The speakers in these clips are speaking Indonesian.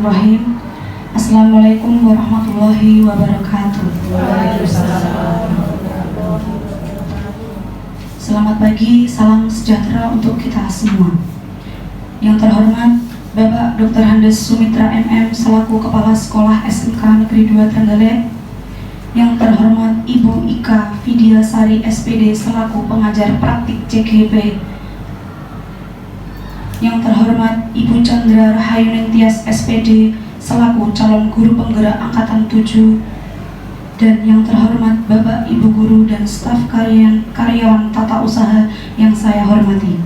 Bismillahirrahmanirrahim. Assalamualaikum warahmatullahi wabarakatuh. Selamat pagi, salam sejahtera untuk kita semua. Yang terhormat Bapak Dr. Handes Sumitra MM selaku Kepala Sekolah SMK Negeri 2 Trenggalek. Yang terhormat Ibu Ika Vidyasari SPD selaku pengajar praktik CGP. Yang terhormat Ibu Chandra Rahayuning Tias SPD selaku calon guru penggerak angkatan 7, dan yang terhormat Bapak Ibu guru dan staf karyawan tata usaha yang saya hormati.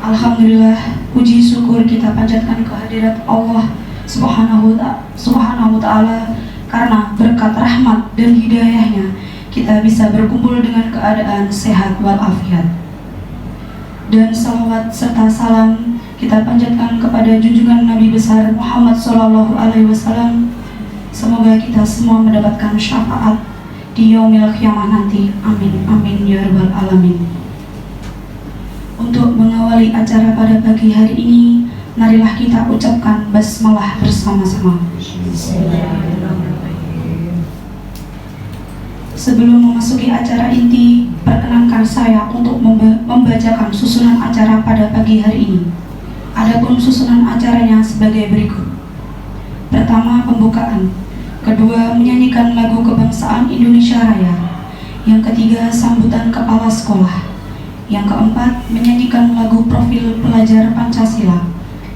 Alhamdulillah, puji syukur kita panjatkan kehadirat Allah Subhanahu wa Ta'ala, karena berkat rahmat dan hidayahnya kita bisa berkumpul dengan keadaan sehat walafiat. Dan salawat serta salam kita panjatkan kepada junjungan Nabi besar Muhammad SAW. Semoga kita semua mendapatkan syafaat di yaumil qiyamah nanti. Amin, amin ya rabbal alamin. Untuk mengawali acara pada pagi hari ini, marilah kita ucapkan basmalah bersama-sama. Sebelum memasuki acara inti, perkenankan saya untuk membacakan susunan acara pada pagi hari ini. Adapun susunan acaranya sebagai berikut. Pertama, pembukaan. Kedua, menyanyikan lagu kebangsaan Indonesia Raya. Yang ketiga, sambutan kepala sekolah. Yang keempat, menyanyikan lagu profil pelajar Pancasila.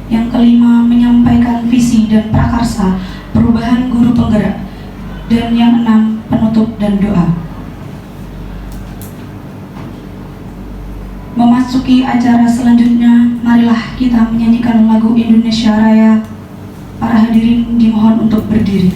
Yang kelima, menyampaikan visi dan prakarsa perubahan guru penggerak. Dan yang enam, penutup dan doa. Memasuki acara selanjutnya, marilah kita menyanyikan lagu Indonesia Raya. Para hadirin dimohon untuk berdiri.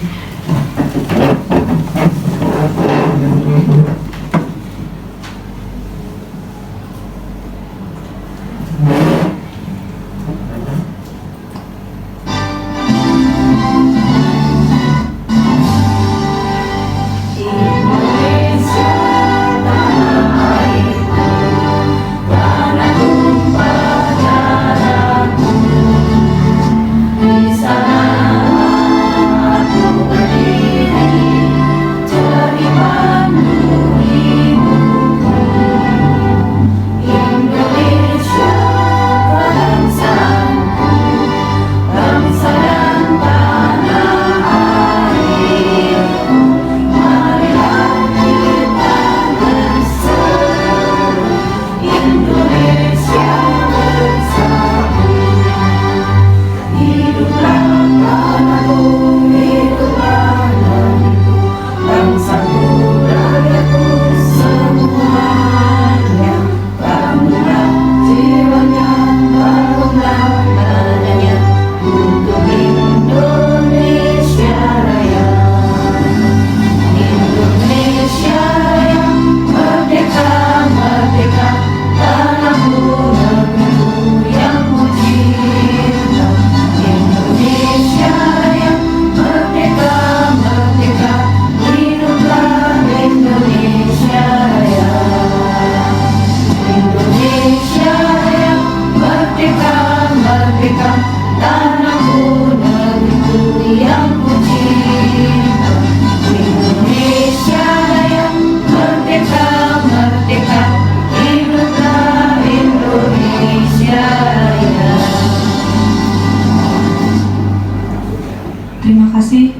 Terima kasih.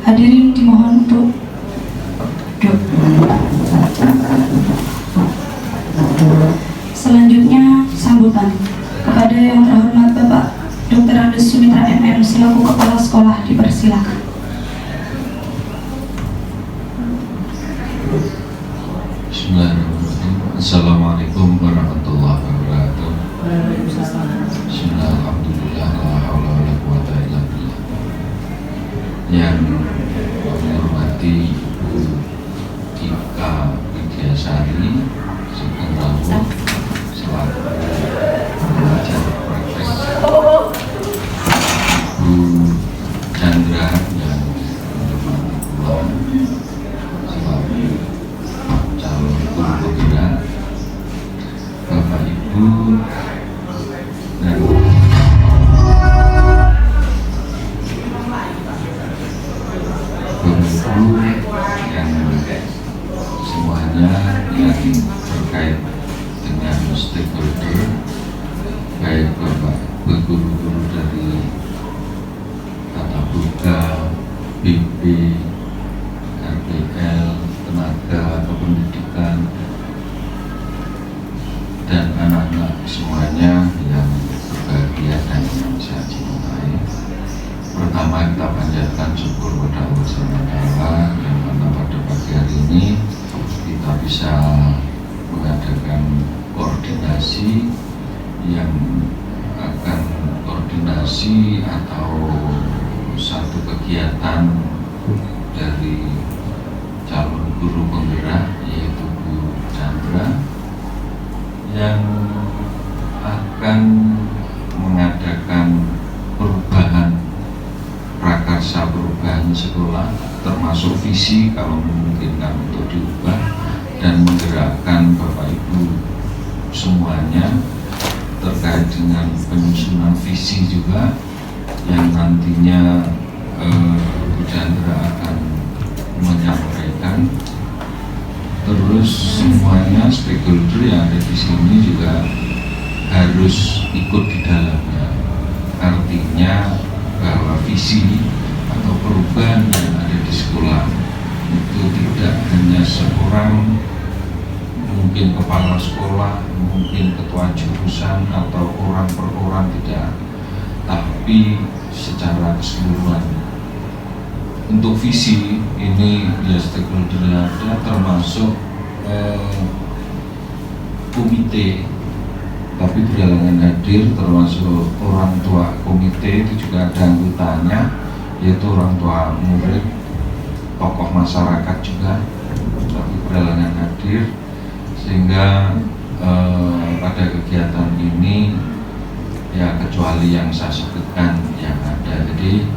Hadirin dimohon untuk duduk. Selanjutnya sambutan kepada yang terhormat Bapak Dr. Handes Sumitra MM selaku Kepala Sekolah, dipersilakan. Bismillahirrahmanirrahim. Assalamualaikum warahmatullahi wabarakatuh. Bismillahirrahmanirrahim. La haula wala quwata illa billah. Yang kami hormati Ibu Ika Vidyasari selaku pengajar praktek, Bu Chandra yang hormati pula selaku calon guru penggerak, Bapak Ibu dan Ibu yang semuanya yang terkait dengan stakeholder, baik Bapak guru-guru dari Tata Boga, BP, RPL, tenaga kependidikan, dan anak-anak semuanya yang berbahagia dan yang saya cintai. Pertama, kita panjatkan syukur pada Allah SWT yang mana pada pagi hari ini kita bisa mengadakan koordinasi yang akan koordinasi atau satu kegiatan dari calon guru penggerak, yaitu Bu Chandra, yang akan mengadakan perubahan prakarsa, perubahan sekolah, termasuk visi kalau memungkinkan untuk diubah, dan menggerakkan Bapak Ibu semuanya terkait dengan penyusunan visi juga yang nantinya Bu Chandra akan menyampaikan. Terus semuanya stakeholder yang ada di sini juga harus ikut di dalamnya. Artinya bahwa visi atau perubahan yang ada di sekolah itu tidak hanya seorang, mungkin kepala sekolah, mungkin ketua jurusan atau orang per orang, tidak, tapi secara keseluruhan. Untuk visi ini ya stakeholder yang ada, termasuk komite, tapi berhalangan hadir, termasuk orang tua komite itu juga ada anggotanya, yaitu orang tua murid, tokoh masyarakat juga, tapi berhalangan hadir. Sehingga pada kegiatan ini ya kecuali yang saya sebutkan yang ada. Jadi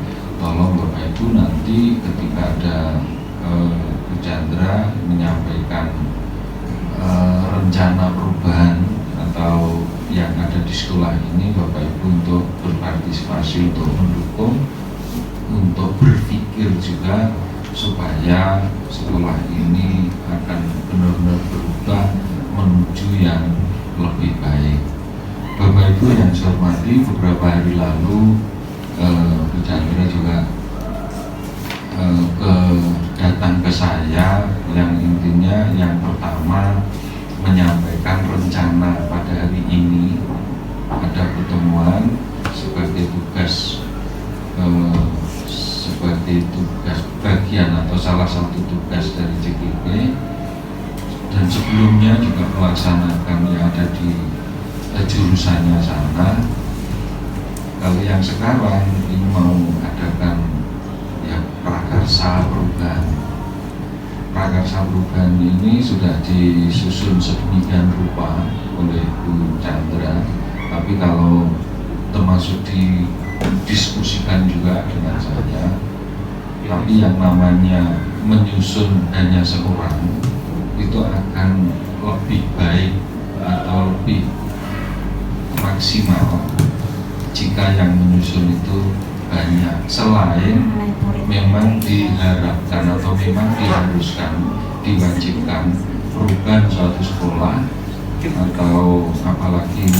tolong Bapak Ibu nanti ketika ada Bu Chandra menyampaikan rencana perubahan atau yang ada di sekolah ini, Bapak Ibu untuk berpartisipasi, untuk mendukung, untuk berpikir juga supaya sekolah ini akan benar-benar berubah menuju yang lebih baik. Bapak Ibu yang saya hormati, beberapa hari lalu Bu Chandra juga datang ke saya, yang intinya yang pertama menyampaikan rencana pada hari ini ada pertemuan sebagai tugas bagian atau salah satu tugas dari JKP, dan sebelumnya juga melaksanakan yang ada di jurusannya sana. Kalau yang sekarang ini mau adakan ya prakarsa perubahan. Prakarsa perubahan ini sudah disusun sedemikian rupa oleh Bu Chandra, tapi kalau termasuk didiskusikan juga dengan saya. Tapi yang namanya menyusun hanya seorang itu akan lebih baik atau lebih maksimal jika yang menyusun itu banyak. Selain memang diharapkan atau memang diharuskan, diwajibkan perubahan suatu sekolah atau apalagi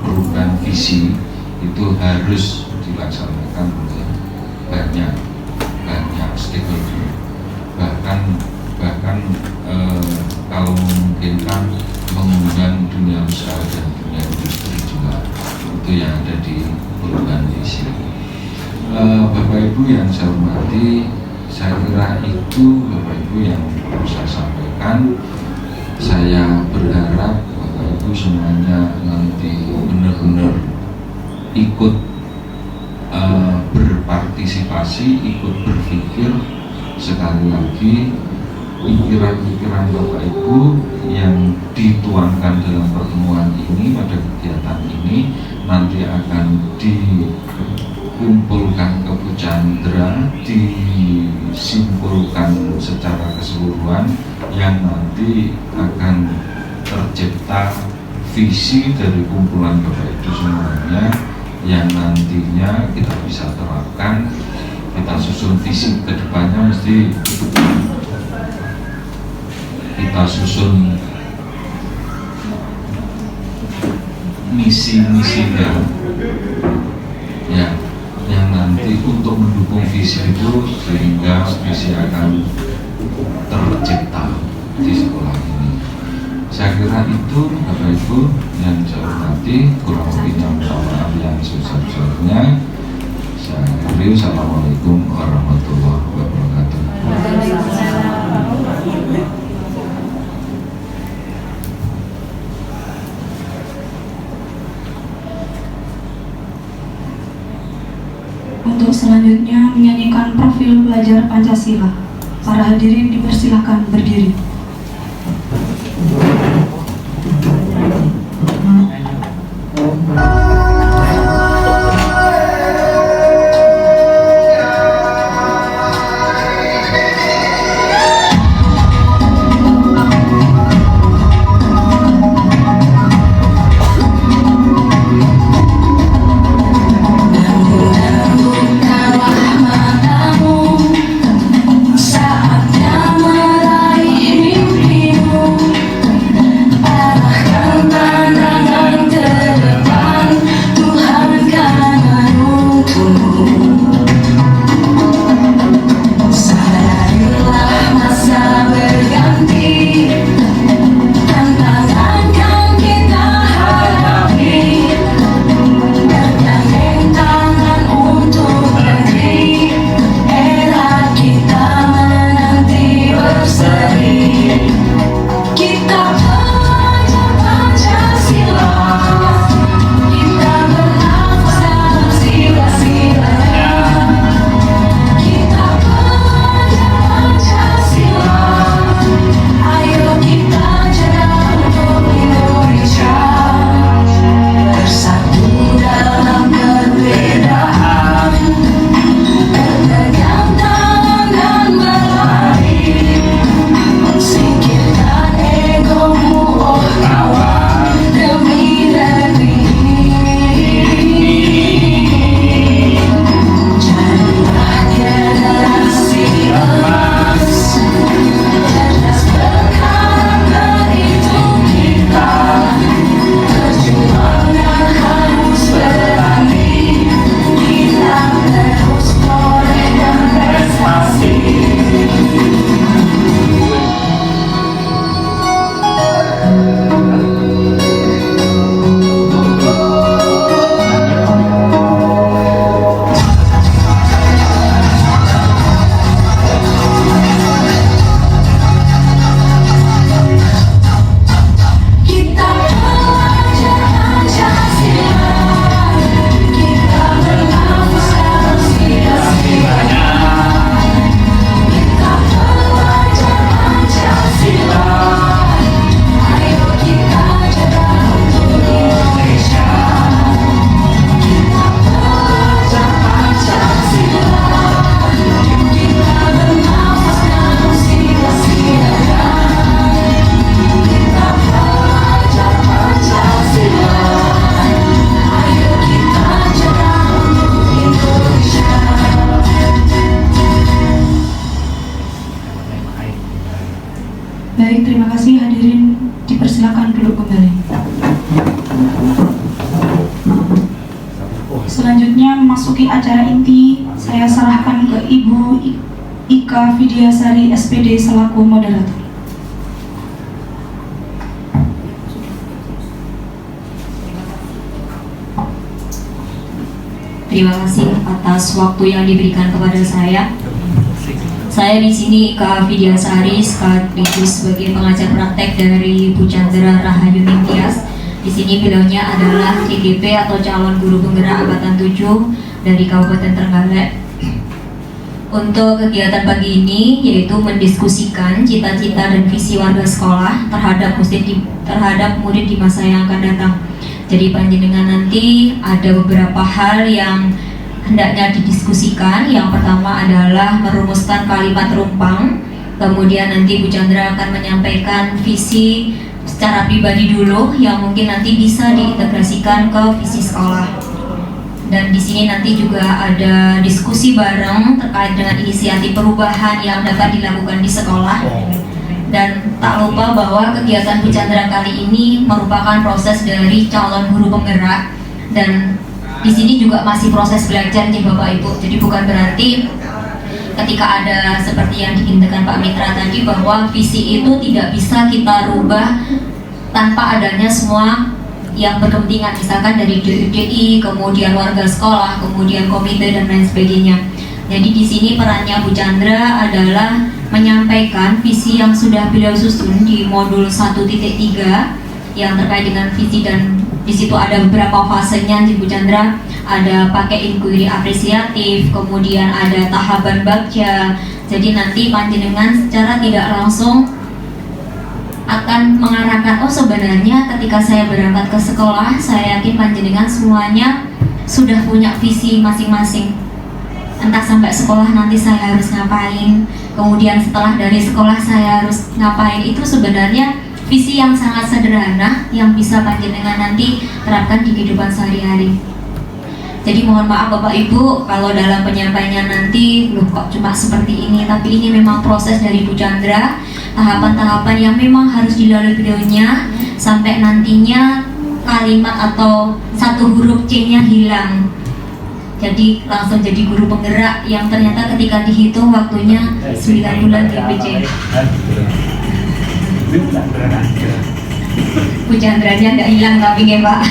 perubahan visi itu harus dilaksanakan oleh banyak stakeholder, bahkan kalau memungkinkan mengundang dunia usaha dan dunia industri juga, itu yang ada di perubahan visi. Bapak Ibu yang saya hormati, saya kira itu Bapak Ibu yang perlu saya sampaikan. Saya berharap Bapak Ibu semuanya nanti benar-benar ikut berpartisipasi, ikut berpikir. Sekali lagi, pikiran-pikiran Bapak Ibu yang dituangkan dalam pertemuan ini, pada kegiatan ini, nanti akan dikumpulkan ke Bu Chandra, disimpulkan secara keseluruhan, yang nanti akan tercipta visi dari kumpulan Bapak Ibu semuanya, yang nantinya kita bisa terapkan kita susun visi ke depannya, mesti kita susun misi-misinya ya, yang nanti untuk mendukung visi itu sehingga visi akan tercipta di sekolah ini. Saya kira itu Bapak Ibu yang saya hormati, kurang lebihnya mohon maaf yang sebesar-besarnya. Saya akhiri, Assalamualaikum warahmatullahi wabarakatuh. Untuk selanjutnya menyanyikan profil pelajar Pancasila. Para hadirin dipersilakan berdiri. Baik, terima kasih hadirin, dipersilakan duduk kembali. Selanjutnya memasuki acara inti, saya serahkan ke Ibu Ika Vidyasari SPD selaku moderator. Terima kasih atas waktu yang diberikan kepada saya. Saya di sini Ika Vidyasari sekaligus sebagai pengajar praktek dari Bu Chandra Rahayu Ningtyas. Di sini beliaunya adalah CGP atau calon guru penggerak angkatan 7 dari Kabupaten Trenggalek. Untuk kegiatan pagi ini yaitu mendiskusikan cita-cita dan visi warga sekolah terhadap murid di masa yang akan datang. Jadi panjenengan nanti ada beberapa hal yang hendaknya didiskusikan. Yang pertama adalah merumuskan kalimat rumpang. Kemudian nanti Bu Chandra akan menyampaikan visi secara pribadi dulu yang mungkin nanti bisa diintegrasikan ke visi sekolah. Dan di sini nanti juga ada diskusi bareng terkait dengan inisiatif perubahan yang dapat dilakukan di sekolah. Dan tak lupa bahwa kegiatan Bu Chandra kali ini merupakan proses dari calon guru penggerak, dan di sini juga masih proses belajar nih Bapak Ibu. Jadi bukan berarti ketika ada seperti yang diinginkan Pak Mitra tadi bahwa visi itu tidak bisa kita rubah tanpa adanya semua yang berkepentingan, misalkan dari DUDI, kemudian warga sekolah, kemudian komite dan lain sebagainya. Jadi di sini perannya Bu Chandra adalah menyampaikan visi yang sudah beliau susun di modul 1.3 yang terkait dengan visi, dan di situ ada beberapa fasenya di Bu Chandra. Ada pakai inquiry apresiatif, kemudian ada tahapan bagja. Jadi nanti panjenengan secara tidak langsung akan mengarahkan, oh sebenarnya ketika saya berangkat ke sekolah, saya yakin panjenengan semuanya sudah punya visi masing-masing. Entah sampai sekolah nanti saya harus ngapain, kemudian setelah dari sekolah saya harus ngapain, itu sebenarnya visi yang sangat sederhana yang bisa panjenengan nanti terapkan di kehidupan sehari-hari. Jadi mohon maaf Bapak Ibu kalau dalam penyampaiannya nanti loh kok cuma seperti ini, tapi ini memang proses dari Bu Chandra, tahapan-tahapan yang memang harus dilalui beliaunya sampai nantinya kalimat atau satu huruf C-nya hilang. Jadi langsung jadi guru penggerak yang ternyata ketika dihitung waktunya 9 bulan GPC. Bu Chandranya nggak hilang tapi ya Pak,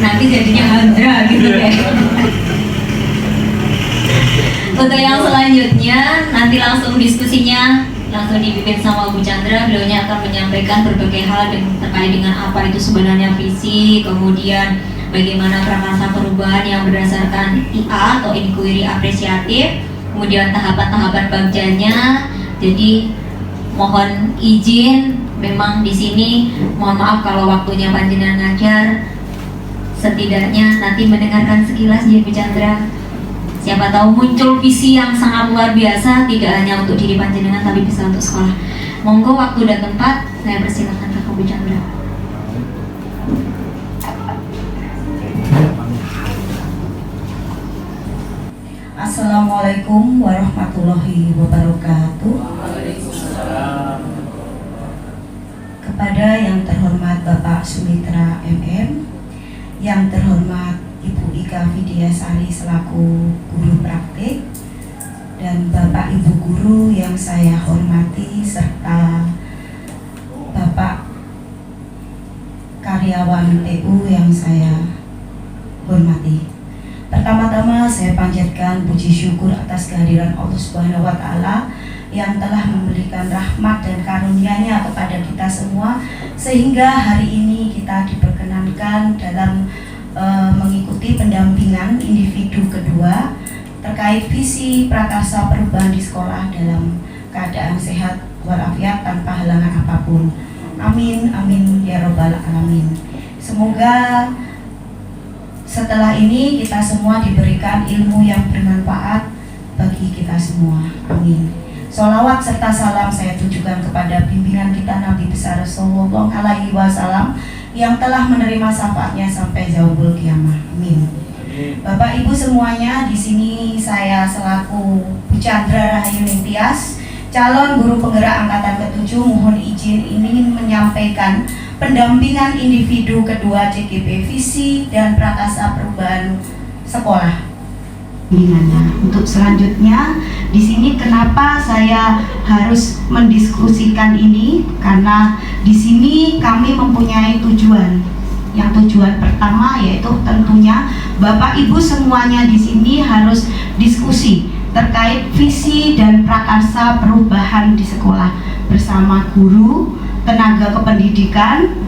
nanti jadinya Handra gitu ya. Untuk yang selanjutnya nanti langsung diskusinya langsung dipimpin sama Bu Chandra. Beliaunya akan menyampaikan berbagai hal terkait dengan apa itu sebenarnya visi, kemudian bagaimana prakarsa perubahan yang berdasarkan IA atau inquiry apresiatif, kemudian tahapan-tahapan bagjanya. Jadi mohon izin, memang di sini mohon maaf kalau waktunya panjenengan ngajar, setidaknya nanti mendengarkan sekilas ya Bu Chandra. Siapa tahu muncul visi yang sangat luar biasa, tidak hanya untuk diri panjenengan tapi bisa untuk sekolah. Monggo waktu dan tempat saya persilakan ke Bu Chandra. Assalamualaikum warahmatullahi wabarakatuh. Kepada yang terhormat Bapak Sumitra MM, yang terhormat Ibu Ika Vidyasari selaku guru praktik, dan Bapak Ibu guru yang saya hormati, serta Bapak karyawan TU yang saya hormati. Pertama-tama saya panjatkan puji syukur atas kehadiran Allah Subhanahu wa Ta'ala yang telah memberikan rahmat dan karunia-Nya kepada kita semua, sehingga hari ini kita diperkenankan dalam mengikuti pendampingan individu kedua terkait visi prakarsa perubahan di sekolah dalam keadaan sehat walafiat tanpa halangan apapun. Amin, amin ya robbal alamin. Semoga setelah ini kita semua diberikan ilmu yang bermanfaat bagi kita semua. Amin. Sholawat serta salam saya tujukan kepada pimpinan kita Nabi besar Sallallahu Alaihi Wasallam yang telah menerima syafaatnya sampai yaumul kiamah. Amin. Bapak Ibu semuanya, di sini saya selaku Bu Chandra Rahayu Ningtyas, calon guru penggerak angkatan ke-7, mohon izin ingin menyampaikan pendampingan individu kedua CGP visi dan prakarsa perubahan sekolah. Untuk selanjutnya, di sini kenapa saya harus mendiskusikan ini? Karena di sini kami mempunyai tujuan. Yang tujuan pertama yaitu tentunya Bapak Ibu semuanya di sini harus diskusi terkait visi dan prakarsa perubahan di sekolah bersama guru, tenaga kependidikan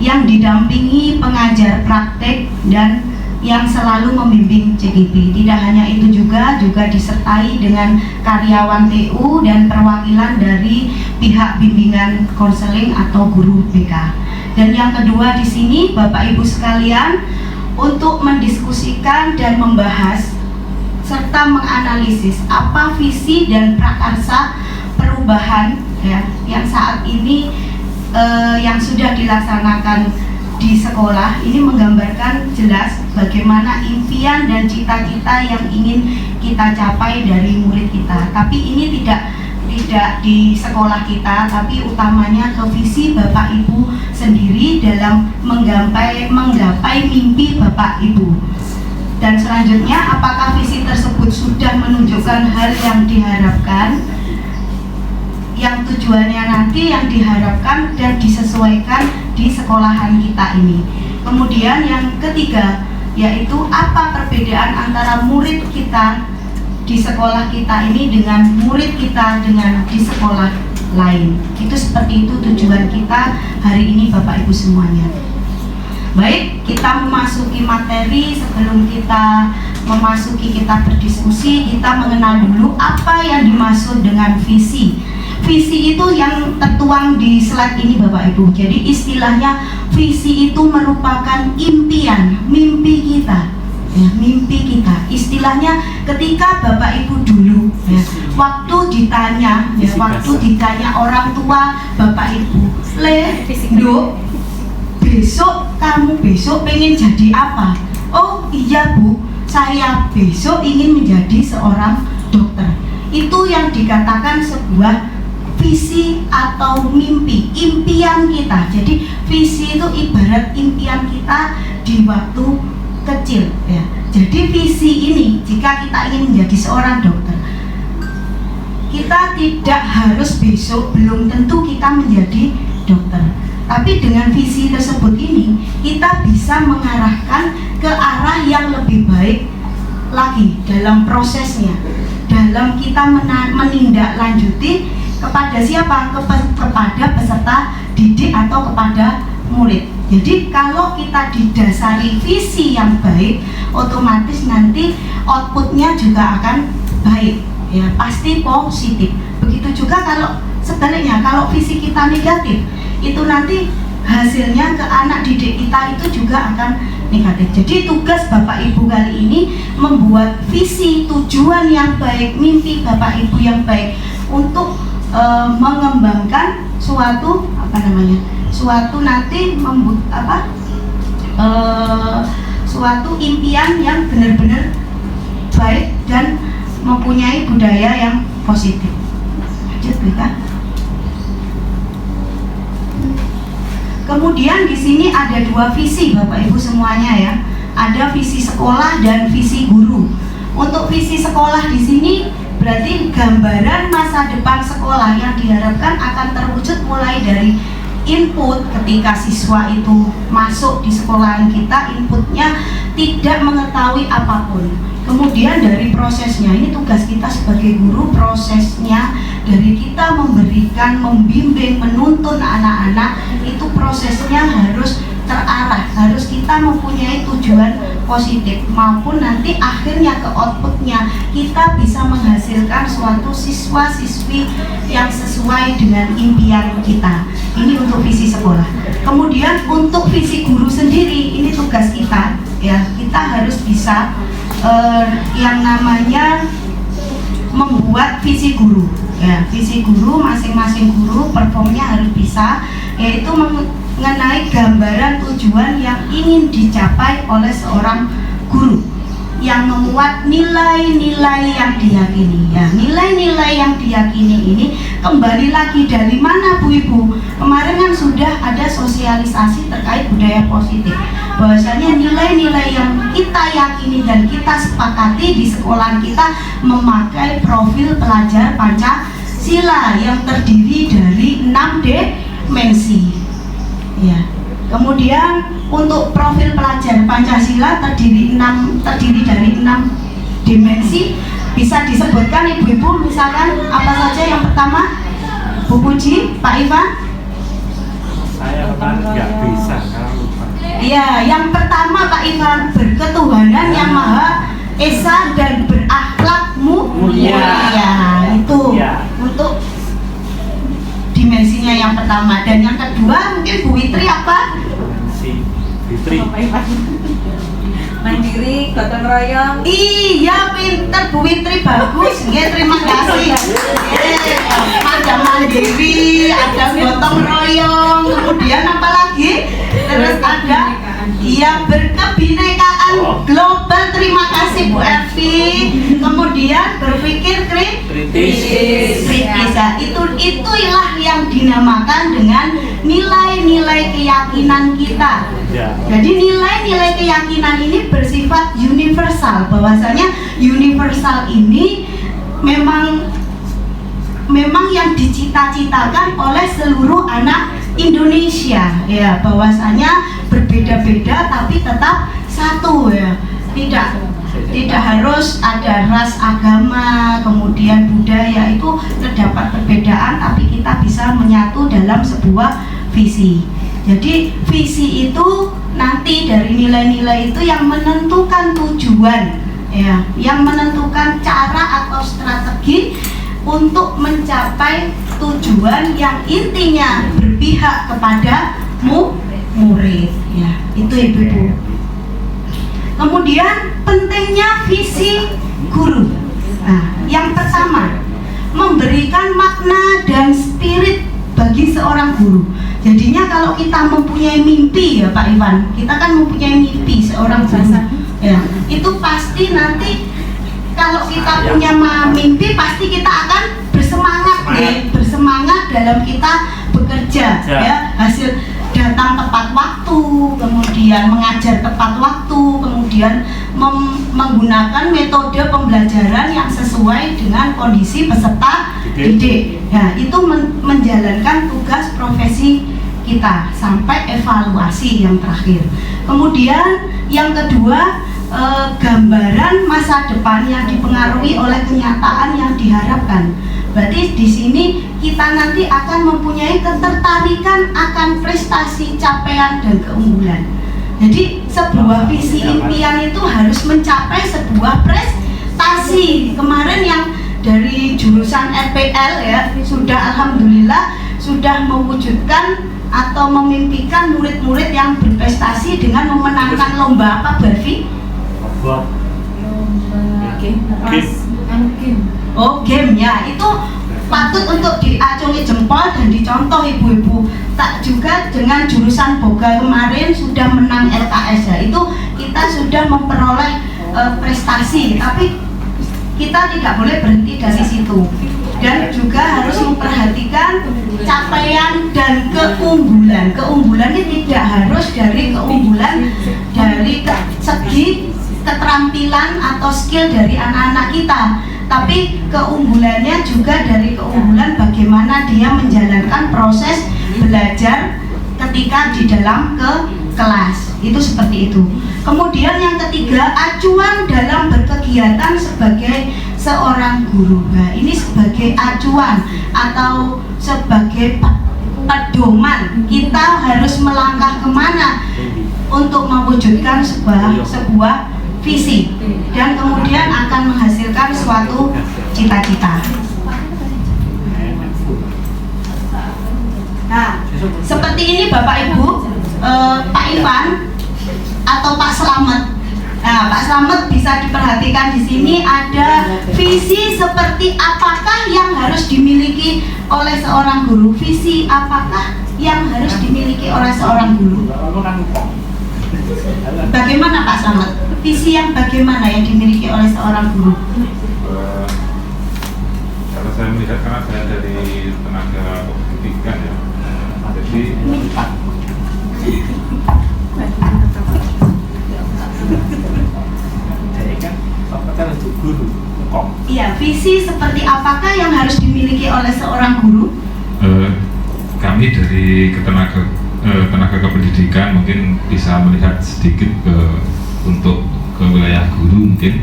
yang didampingi pengajar praktek dan yang selalu membimbing CGP. Tidak hanya itu juga disertai dengan karyawan TU dan perwakilan dari pihak bimbingan konseling atau guru BK. Dan yang kedua di sini Bapak Ibu sekalian, untuk mendiskusikan dan membahas serta menganalisis apa visi dan prakarsa perubahan ya yang saat ini yang sudah dilaksanakan di sekolah ini menggambarkan jelas bagaimana impian dan cita-cita yang ingin kita capai dari murid kita. Tapi ini tidak di sekolah kita, tapi utamanya ke visi Bapak Ibu sendiri dalam menggapai mimpi Bapak Ibu. Dan selanjutnya, apakah visi tersebut sudah menunjukkan hal yang diharapkan, yang tujuannya nanti yang diharapkan dan disesuaikan di sekolahan kita ini. Kemudian yang ketiga, yaitu apa perbedaan antara murid kita di sekolah kita ini dengan murid kita dengan di sekolah lain. Itu seperti itu tujuan kita hari ini Bapak Ibu semuanya. Baik, kita memasuki materi. Sebelum kita berdiskusi, kita mengenal dulu apa yang dimaksud dengan visi. Visi itu yang tertuang di slide ini Bapak Ibu. Jadi istilahnya visi itu merupakan impian, mimpi kita. Ya, mimpi kita. Istilahnya ketika Bapak Ibu dulu ya, waktu ditanya orang tua Bapak Ibu, kamu besok pengen jadi apa? Oh iya Bu, saya besok ingin menjadi seorang dokter. Itu yang dikatakan sebuah visi atau mimpi, impian kita. Jadi visi itu ibarat impian kita di waktu kecil ya. Jadi visi ini, jika kita ingin menjadi seorang dokter, kita tidak harus besok, belum tentu kita menjadi dokter. Tapi dengan visi tersebut ini, kita bisa mengarahkan ke arah yang lebih baik lagi dalam prosesnya, dalam kita menindaklanjuti kepada siapa? Kepada peserta didik atau kepada murid. Jadi kalau kita didasari visi yang baik, otomatis nanti outputnya juga akan baik, ya pasti positif. Begitu juga kalau sebaliknya, kalau visi kita negatif, itu nanti hasilnya ke anak didik kita itu juga akan negatif. Jadi tugas Bapak Ibu kali ini membuat visi, tujuan yang baik, mimpi Bapak Ibu yang baik untuk mengembangkan suatu suatu nanti suatu impian yang benar-benar baik dan mempunyai budaya yang positif. Lanjut Berita. Kemudian di sini ada dua visi Bapak Ibu semuanya ya. Ada visi sekolah dan visi guru. Untuk visi sekolah di sini berarti gambaran masa depan sekolah yang diharapkan akan terwujud mulai dari input ketika siswa itu masuk di sekolahan kita, inputnya tidak mengetahui apapun. Kemudian dari prosesnya, ini tugas kita sebagai guru, prosesnya dari kita memberikan, membimbing, menuntun anak-anak, itu prosesnya harus terarah, harus kita mempunyai tujuan positif, maupun nanti akhirnya ke outputnya kita bisa menghasilkan suatu siswa-siswi yang sesuai dengan impian kita. Ini untuk visi sekolah. Kemudian untuk visi guru sendiri, ini tugas kita ya, kita harus bisa yang namanya membuat visi guru ya. Visi guru, masing-masing guru performnya harus bisa, yaitu mengenai gambaran tujuan yang ingin dicapai oleh seorang guru yang memuat nilai-nilai yang diyakini ya. Nilai-nilai yang diyakini ini kembali lagi dari mana Bu Ibu? Kemarin kan sudah ada sosialisasi terkait budaya positif, bahwasanya nilai-nilai yang kita yakini dan kita sepakati di sekolah kita memakai profil pelajar Pancasila yang terdiri dari 6 dimensi ya. Kemudian untuk profil pelajar Pancasila terdiri dari 6 dimensi. Bisa disebutkan Ibu-ibu misalkan apa saja yang pertama? Bu Puji, Pak Ivan? Saya nggak bisa kalau lupa. Iya, yang pertama Pak Ivan, berketuhanan yang Maha Esa dan berakhlak mulia. Ya, itu untuk dimensinya yang pertama. Dan yang kedua mungkin Bu Witri apa? Si Fitri. Mandiri, gotong royong. Iya, pinter Bu Witri, bagus. Ya, terima kasih. Ada mandiri, ada gotong royong, kemudian apa lagi? Terus ada kemudian berpikir kritis. Nah, itulah yang dinamakan dengan nilai-nilai keyakinan kita. Ya. Jadi nilai-nilai keyakinan ini bersifat universal, bahwasanya universal ini memang yang dicita-citakan oleh seluruh anak Indonesia, ya, bahwasanya berbeda-beda tapi tetap satu, ya. Tidak harus ada ras, agama, kemudian budaya, itu terdapat perbedaan tapi kita bisa menyatu dalam sebuah visi. Jadi visi itu nanti dari nilai-nilai itu yang menentukan tujuan, ya, yang menentukan cara atau strategi untuk mencapai tujuan yang intinya berpihak kepada murid, ya, itu ibu-ibu. Kemudian pentingnya visi guru. Nah, yang pertama, memberikan makna dan spirit bagi seorang guru. Jadinya kalau kita mempunyai mimpi, ya Pak Iwan, kita kan mempunyai mimpi seorang guru, ya, itu pasti nanti kalau kita punya mimpi pasti kita akan bersemangat dalam kita bekerja, ya, hasil datang tepat waktu, kemudian mengajar tepat waktu, kemudian menggunakan metode pembelajaran yang sesuai dengan kondisi peserta didik. Nah, itu menjalankan tugas profesi kita sampai evaluasi yang terakhir. Kemudian yang kedua, gambaran masa depan yang dipengaruhi oleh kenyataan yang diharapkan. Berarti di sini kita nanti akan mempunyai ketertarikan akan prestasi, capaian, dan keunggulan. Jadi sebuah visi impian itu harus mencapai sebuah prestasi. Kemarin yang dari jurusan RPL, ya, sudah alhamdulillah sudah mewujudkan atau memimpikan murid-murid yang berprestasi dengan memenangkan lomba apa, Barfi? Game-nya itu patut untuk diacungi jempol dan dicontoh ibu-ibu. Tak juga dengan jurusan Boga kemarin sudah menang LKS, ya, itu kita sudah memperoleh prestasi, tapi kita tidak boleh berhenti dari situ, dan juga harus memperhatikan capaian dan keunggulan. Keunggulannya tidak harus dari keunggulan dari segi keterampilan atau skill dari anak-anak kita, tapi keunggulannya juga dari keunggulan bagaimana dia menjalankan proses belajar ketika di dalam kelas, itu seperti itu. Kemudian yang ketiga, acuan dalam berkegiatan sebagai seorang guru. Nah, ini sebagai acuan atau sebagai pedoman kita harus melangkah kemana untuk mewujudkan sebuah visi dan kemudian akan menghasilkan suatu cita-cita. Nah, seperti ini Bapak Ibu, Pak Ivan atau Pak Slamet. Nah, Pak Slamet bisa diperhatikan di sini ada visi seperti apakah yang harus dimiliki oleh seorang guru. Visi apakah yang harus dimiliki oleh seorang guru? Bagaimana Pak Slamet? Visi yang bagaimana yang dimiliki oleh seorang guru? Kalau saya melihat, karena saya dari tenaga pendidikan, ya, jadi iya, visi seperti apakah yang harus dimiliki oleh seorang guru? Kami dari tenaga kependidikan mungkin bisa melihat sedikit untuk ke wilayah guru. Mungkin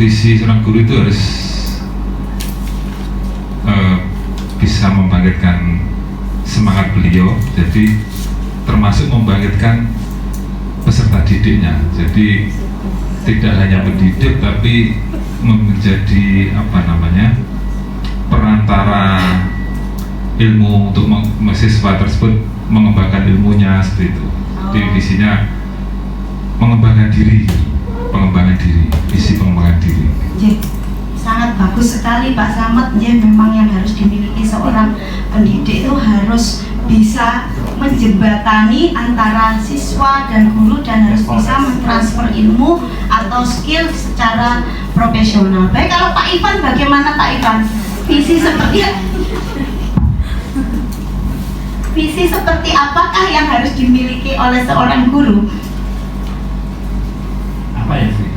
visi seorang guru itu harus bisa membangkitkan semangat beliau, jadi termasuk membangkitkan peserta didiknya. Jadi tidak hanya mendidik tapi menjadi perantara ilmu untuk mahasiswa tersebut mengembangkan ilmunya, seperti itu. Jadi visinya pengembangan diri, visi pengembangan diri. Sangat bagus sekali Pak Slamet. Memang yang harus dimiliki seorang pendidik itu harus bisa menjembatani antara siswa dan guru dan harus bisa mentransfer ilmu atau skill secara profesional. Baik, kalau Pak Ivan bagaimana Pak Ivan? Visi seperti apakah yang harus dimiliki oleh seorang guru? Apa ya sih?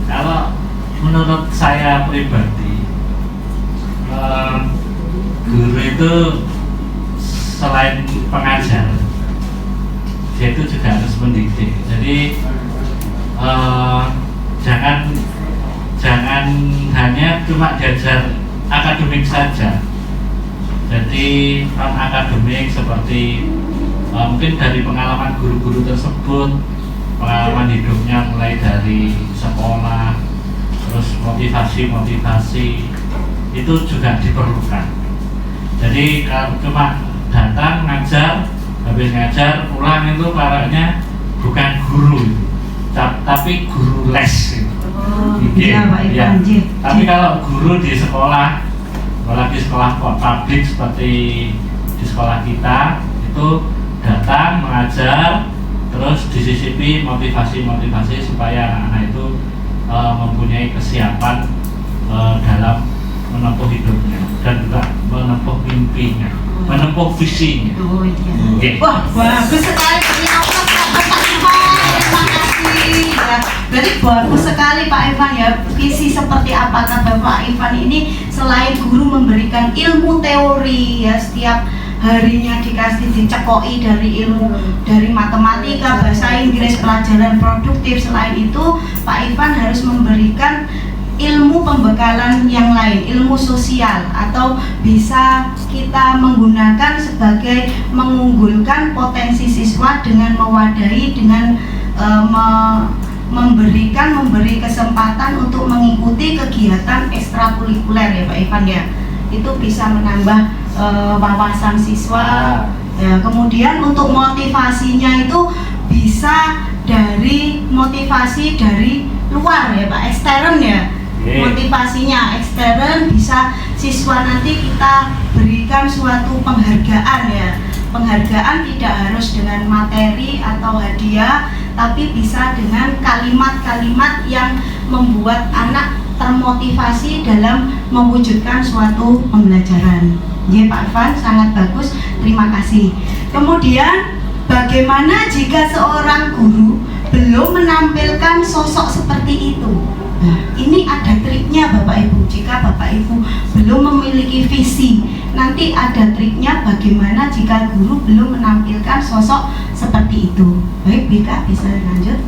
Kalau menurut saya pribadi, guru itu selain pengajar, dia itu juga harus mendidik. Jadi jangan hanya cuma diajar akademik saja. Jadi non akademik seperti mungkin dari pengalaman guru-guru tersebut, pengalaman hidupnya mulai dari sekolah, terus motivasi itu juga diperlukan. Jadi kalau cuma datang ngajar, habis ngajar pulang itu parahnya bukan guru itu, tapi guru les itu. Iya Pak Ivan. Tapi kalau guru di sekolah, apalagi sekolah publik seperti di sekolah kita, itu datang mengajar, terus disisipi motivasi supaya anak-anak itu mempunyai kesiapan dalam menempuh hidupnya dan juga menempuh mimpinya, menempuh visinya. Oh iya. Okay. Wah, bagus sekali. Pak Ivan, terima kasih. Ya, berarti bagus sekali Pak Ivan ya. Visi seperti apa kata Pak Ivan ini, selain guru memberikan ilmu teori ya, setiap harinya dikasih dicekoi dari ilmu dari matematika, bahasa Inggris, pelajaran produktif. Selain itu Pak Ivan harus memberikan ilmu pembekalan yang lain, ilmu sosial, atau bisa kita menggunakan sebagai mengunggulkan potensi siswa dengan mewadahi, dengan memberi kesempatan untuk mengikuti kegiatan ekstrakurikuler ya Pak Ivan ya. Itu bisa menambah wawasan siswa ya. Kemudian untuk motivasinya itu bisa dari motivasi dari luar ya Pak, ekstern ya. Motivasinya ekstern, bisa siswa nanti kita berikan suatu penghargaan ya. Penghargaan tidak harus dengan materi atau hadiah, tapi bisa dengan kalimat-kalimat yang membuat anak termotivasi dalam mewujudkan suatu pembelajaran. Ya Pak Ivan, sangat bagus, terima kasih. Kemudian bagaimana jika seorang guru belum menampilkan sosok seperti itu? Nah, ini ada triknya Bapak Ibu. Jika Bapak Ibu belum memiliki visi, nanti ada triknya bagaimana jika guru belum menampilkan sosok seperti itu. Baik, Bika bisa lanjut.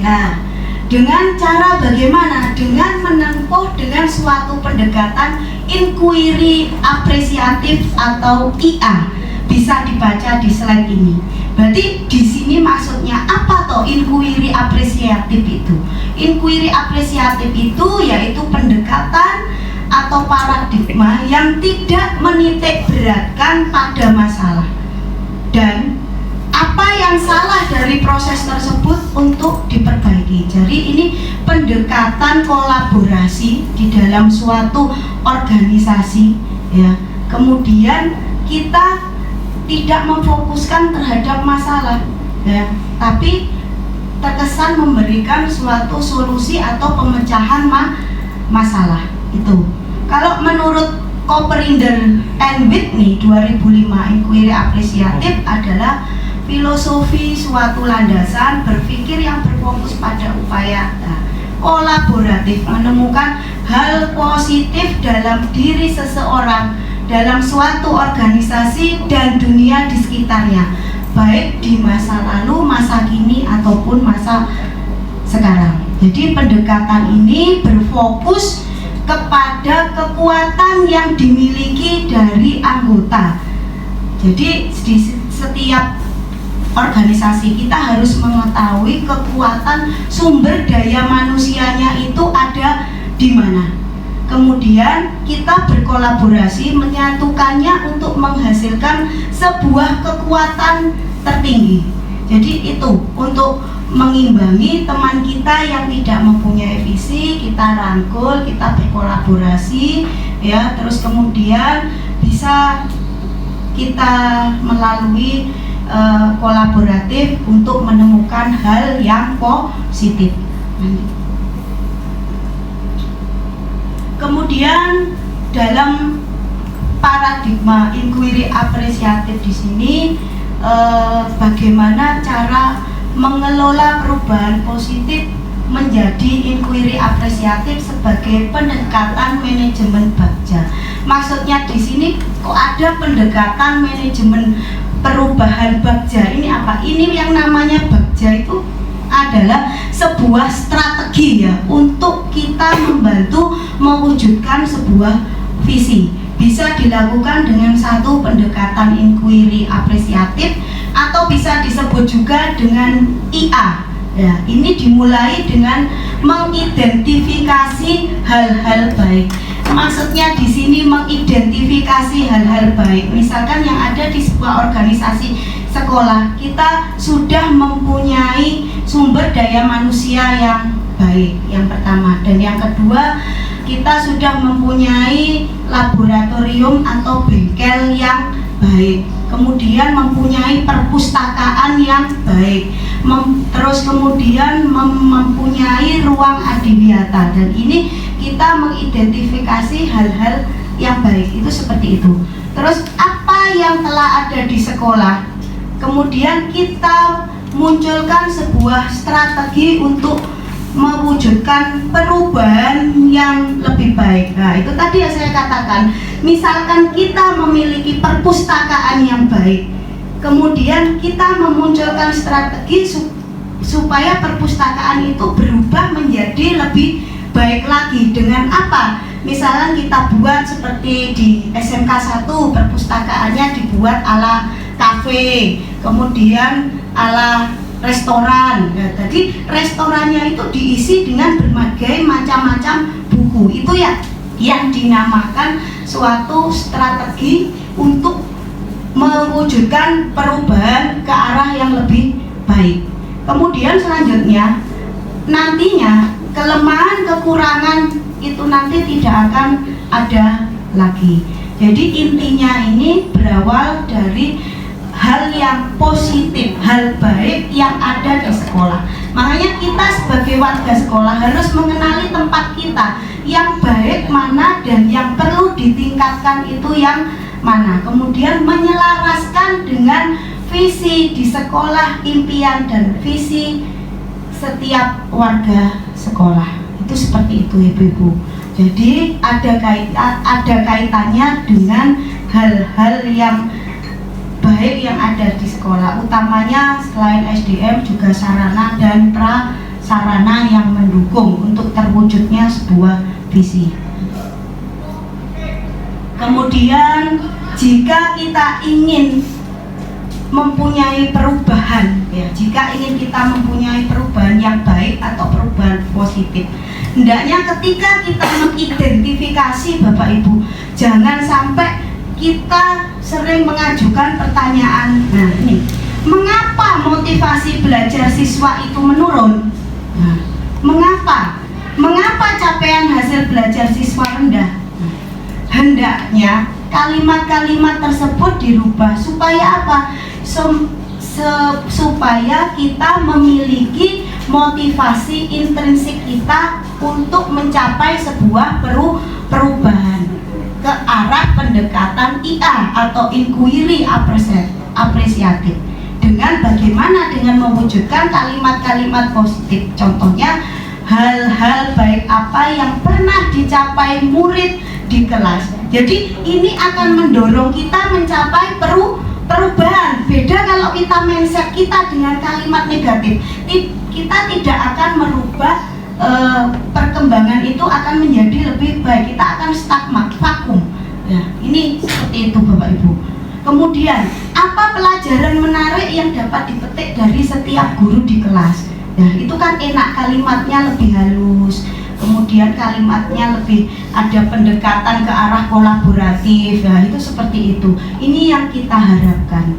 Ya, dengan cara bagaimana? Dengan menempuh dengan suatu pendekatan inquiry apresiatif atau IA. Bisa dibaca di slide ini. Berarti di sini maksudnya apa toh inquiry apresiatif itu? Inquiry apresiatif itu yaitu pendekatan atau paradigma yang tidak menitik beratkan pada masalah dan apa yang salah dari proses tersebut untuk diperbaiki. Jadi ini pendekatan kolaborasi di dalam suatu organisasi ya. Kemudian kita tidak memfokuskan terhadap masalah ya, tapi terkesan memberikan suatu solusi atau pemecahan masalah itu. Kalau menurut Coperinder and Whitney 2005, inquiry apresiatif adalah filosofi suatu landasan berpikir yang berfokus pada upaya kolaboratif, menemukan hal positif dalam diri seseorang, dalam suatu organisasi dan dunia di sekitarnya, baik di masa lalu, masa kini, ataupun masa sekarang. Jadi pendekatan ini berfokus kepada kekuatan yang dimiliki dari anggota. Jadi di setiap organisasi kita harus mengetahui kekuatan sumber daya manusianya itu ada di mana. Kemudian kita berkolaborasi menyatukannya untuk menghasilkan sebuah kekuatan tertinggi. Jadi itu untuk mengimbangi teman kita yang tidak mempunyai visi, kita rangkul, kita berkolaborasi ya, terus kemudian bisa bisa kita melalui kolaboratif untuk menemukan hal yang positif. Kemudian dalam paradigma inquiry apresiatif di sini, bagaimana cara mengelola perubahan positif menjadi inquiry apresiatif sebagai pendekatan manajemen bagja. Maksudnya di sini kok ada pendekatan manajemen perubahan bagja, ini apa? Ini yang namanya bagja itu adalah sebuah strategi ya untuk kita membantu mewujudkan sebuah visi. Bisa dilakukan dengan satu pendekatan inquiry apresiatif atau bisa disebut juga dengan IA. Ya, ini dimulai dengan mengidentifikasi hal-hal baik. Maksudnya di sini mengidentifikasi hal-hal baik. Misalkan yang ada di sebuah organisasi sekolah, kita sudah mempunyai sumber daya manusia yang baik, yang pertama. Dan yang kedua, kita sudah mempunyai laboratorium atau bengkel yang baik. Kemudian mempunyai perpustakaan yang baik, terus kemudian mempunyai ruang adiwiyata. Dan ini kita mengidentifikasi hal-hal yang baik, itu seperti itu. Terus apa yang telah ada di sekolah, kemudian kita munculkan sebuah strategi untuk mewujudkan perubahan yang lebih baik. Nah, itu tadi yang saya katakan. Misalkan kita memiliki perpustakaan yang baik, kemudian kita memunculkan strategi supaya perpustakaan itu berubah menjadi lebih baik lagi. Dengan apa? Misalkan kita buat seperti di SMK 1, perpustakaannya dibuat ala kafe, kemudian ala restoran. Nah, jadi restorannya itu diisi dengan berbagai macam-macam buku. Itu ya yang dinamakan suatu strategi untuk mewujudkan perubahan ke arah yang lebih baik. Kemudian selanjutnya, nantinya kelemahan kekurangan itu nanti tidak akan ada lagi. Jadi intinya ini berawal dari hal yang positif, hal baik yang ada di sekolah. Makanya kita sebagai warga sekolah harus mengenali tempat kita, yang baik mana dan yang perlu ditingkatkan itu yang mana. Kemudian menyelaraskan dengan visi di sekolah, impian dan visi setiap warga sekolah. Itu seperti itu Ibu-ibu. Jadi ada kaitannya dengan hal-hal yang baik yang ada di sekolah, utamanya selain SDM juga sarana dan prasarana yang mendukung untuk terwujudnya sebuah visi. Kemudian jika kita ingin mempunyai perubahan, ya, jika ingin kita mempunyai perubahan yang baik atau perubahan positif, hendaknya ketika kita mengidentifikasi Bapak Ibu, jangan sampai kita sering mengajukan pertanyaan, nah ini, mengapa motivasi belajar siswa itu menurun? Nah, mengapa capaian hasil belajar siswa rendah? Nah, hendaknya kalimat-kalimat tersebut dirubah supaya apa? Supaya kita memiliki motivasi intrinsik kita untuk mencapai sebuah perubahan ke arah pendekatan IA atau inquiry apresiatif. Dengan bagaimana? Dengan mewujudkan kalimat-kalimat positif. Contohnya, hal-hal baik apa yang pernah dicapai murid di kelas. Jadi ini akan mendorong kita mencapai perubahan. Beda kalau kita mindset kita dengan kalimat negatif, kita tidak akan merubah. Perkembangan itu akan menjadi lebih baik, kita akan stagnan, vakum. Ya, ini seperti itu Bapak Ibu. Kemudian, apa pelajaran menarik yang dapat dipetik dari setiap guru di kelas? Ya, itu kan enak, kalimatnya lebih halus, kemudian kalimatnya lebih ada pendekatan ke arah kolaboratif. Ya, itu seperti itu. Ini yang kita harapkan.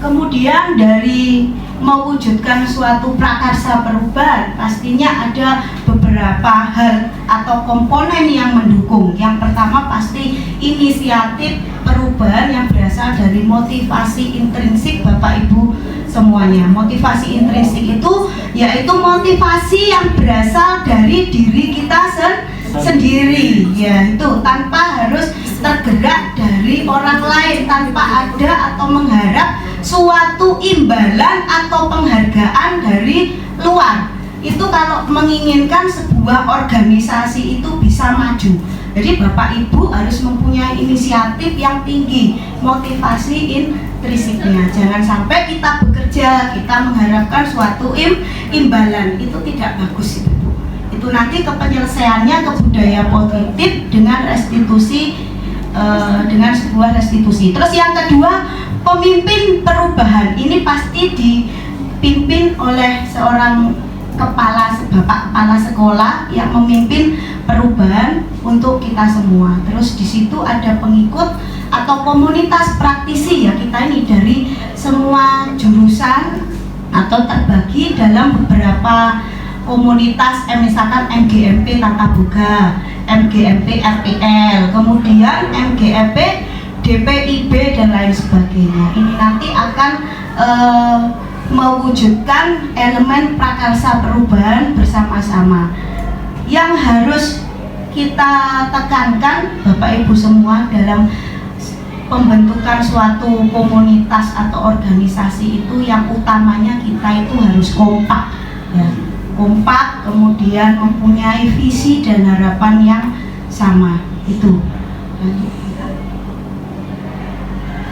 Kemudian dari mewujudkan suatu prakarsa perubahan, pastinya ada beberapa beberapa hal atau komponen yang mendukung. Yang pertama pasti inisiatif perubahan yang berasal dari motivasi intrinsik Bapak Ibu semuanya. Motivasi intrinsik itu yaitu motivasi yang berasal dari diri kita sendiri, ya itu tanpa harus tergerak dari orang lain, tanpa ada atau mengharap suatu imbalan atau penghargaan dari luar. Itu kalau menginginkan sebuah organisasi itu bisa maju. Jadi Bapak Ibu harus mempunyai inisiatif yang tinggi, motivasi intrinsiknya. Jangan sampai kita bekerja, kita mengharapkan suatu imbalan, itu tidak bagus itu. Itu nanti penyelesaiannya ke budaya positif dengan restitusi, dengan sebuah restitusi. Terus yang kedua, pemimpin perubahan ini pasti dipimpin oleh seorang bapak kepala sekolah yang memimpin perubahan untuk kita semua. Terus di situ ada pengikut atau komunitas praktisi, ya kita ini dari semua jurusan atau terbagi dalam beberapa komunitas, misalkan MGMP Tata Boga, MGMP RPL, kemudian MGMP DPIB dan lain sebagainya. Ini nanti akan mewujudkan elemen prakarsa perubahan bersama-sama. Yang harus kita tekankan Bapak Ibu semua dalam pembentukan suatu komunitas atau organisasi itu, yang utamanya kita itu harus kompak, ya. Kompak, kemudian mempunyai visi dan harapan yang sama itu.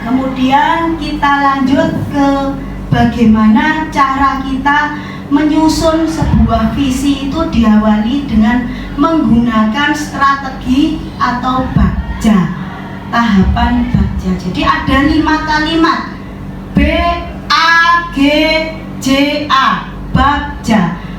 Kemudian kita lanjut ke bagaimana cara kita menyusun sebuah visi. Itu diawali dengan menggunakan strategi atau bagja, tahapan bagja. Jadi ada 5 kalimat, BAGJA, bagja.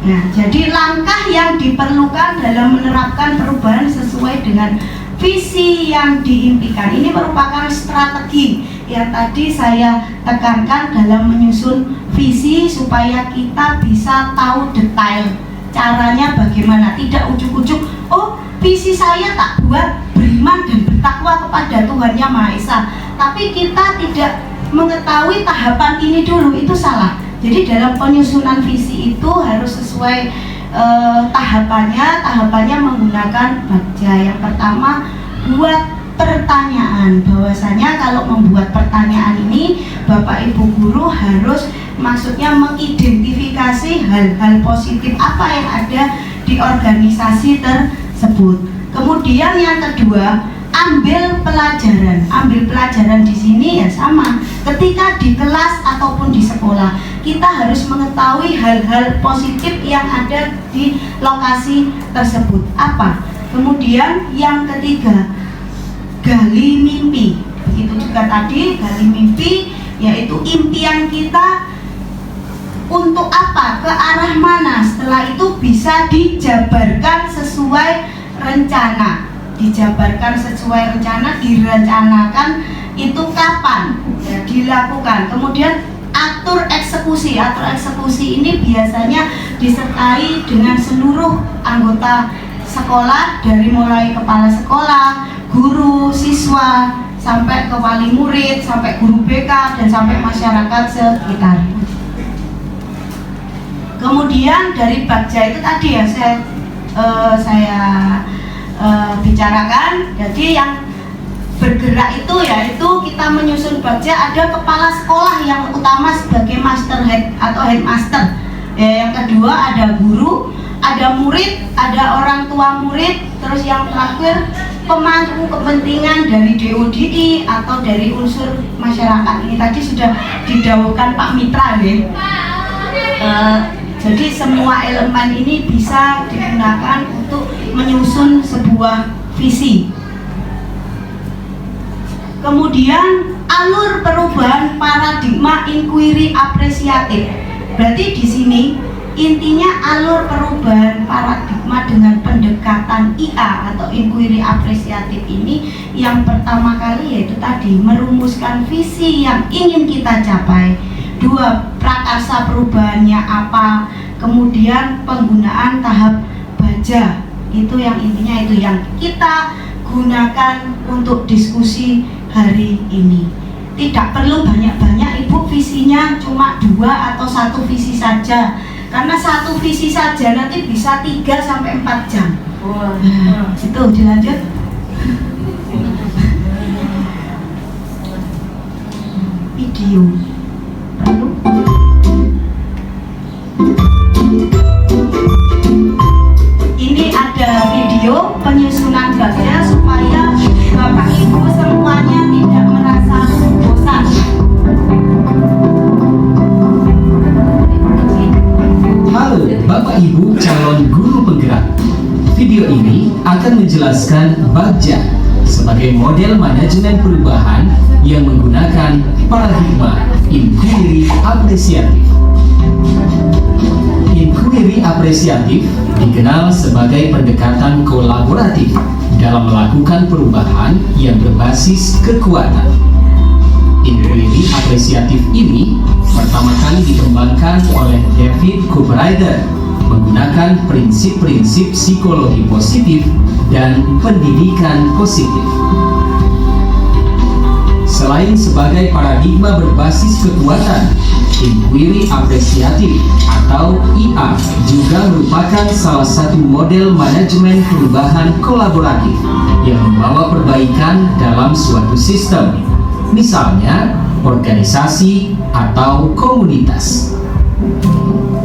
Nah, jadi langkah yang diperlukan dalam menerapkan perubahan sesuai dengan visi yang diimpikan. Ini merupakan strategi yang tadi saya tekankan dalam menyusun visi, supaya kita bisa tahu detail caranya bagaimana. Tidak ujuk-ujuk, oh visi saya tak buat beriman dan bertakwa kepada Tuhan Yang Maha Esa, tapi kita tidak mengetahui tahapan ini dulu, itu salah. Jadi dalam penyusunan visi itu harus sesuai tahapannya menggunakan bagja. Yang pertama, buat pertanyaan. Bahwasanya kalau membuat pertanyaan ini, Bapak Ibu guru harus maksudnya mengidentifikasi hal-hal positif apa yang ada di organisasi tersebut. Kemudian yang kedua, ambil pelajaran. Ambil pelajaran di sini ya sama. Ketika di kelas ataupun di sekolah, kita harus mengetahui hal-hal positif yang ada di lokasi tersebut. Apa? Kemudian yang ketiga, gali mimpi. Begitu juga tadi, gali mimpi, yaitu impian kita untuk apa, ke arah mana. Setelah itu bisa dijabarkan sesuai rencana. Dijabarkan sesuai rencana, direncanakan itu kapan ya, dilakukan. Kemudian atur eksekusi. Atur eksekusi ini biasanya disertai dengan seluruh anggota sekolah, dari mulai kepala sekolah, guru, siswa, sampai ke wali murid, sampai guru BK, dan sampai masyarakat sekitar. Kemudian dari bagja itu tadi ya saya bicarakan. Jadi yang bergerak itu yaitu kita menyusun bagja, ada kepala sekolah yang utama sebagai master head atau headmaster. Yang kedua ada guru, ada murid, ada orang tua murid, terus yang terakhir pemangku kepentingan dari DODI atau dari unsur masyarakat. Ini tadi sudah didahulukan Pak Mitra ya. Jadi semua elemen ini bisa digunakan untuk menyusun sebuah visi. Kemudian alur perubahan paradigma inquiry apresiatif. Berarti di sini intinya alur perubahan paradigma dengan pendekatan IA atau inquiry apresiatif ini, yang pertama kali yaitu tadi merumuskan visi yang ingin kita capai. 2, prakarsa perubahannya apa, kemudian penggunaan tahap baja, itu yang intinya itu yang kita gunakan untuk diskusi hari ini. Tidak perlu banyak-banyak Ibu, visinya cuma 2 atau 1 visi saja, karena 1 visi saja nanti bisa 3-4 jam. Nah, itu dilanjut. Video perlu. Ini ada video penyusunan babnya supaya Bapak Ibu semuanya tidak merasa bosan. Halo Bapak Ibu calon guru penggerak. Video ini akan menjelaskan Bagja sebagai model manajemen perubahan yang menggunakan paradigma inquiry apresiatif. Inquiry apresiatif dikenal sebagai pendekatan kolaboratif dalam melakukan perubahan yang berbasis kekuatan. Inquiry apresiatif ini pertama kali dikembangkan oleh David Cooperrider menggunakan prinsip-prinsip psikologi positif dan pendidikan positif. Selain sebagai paradigma berbasis kekuatan, inquiry apresiatif atau IA juga merupakan salah satu model manajemen perubahan kolaboratif yang membawa perbaikan dalam suatu sistem, misalnya organisasi atau komunitas.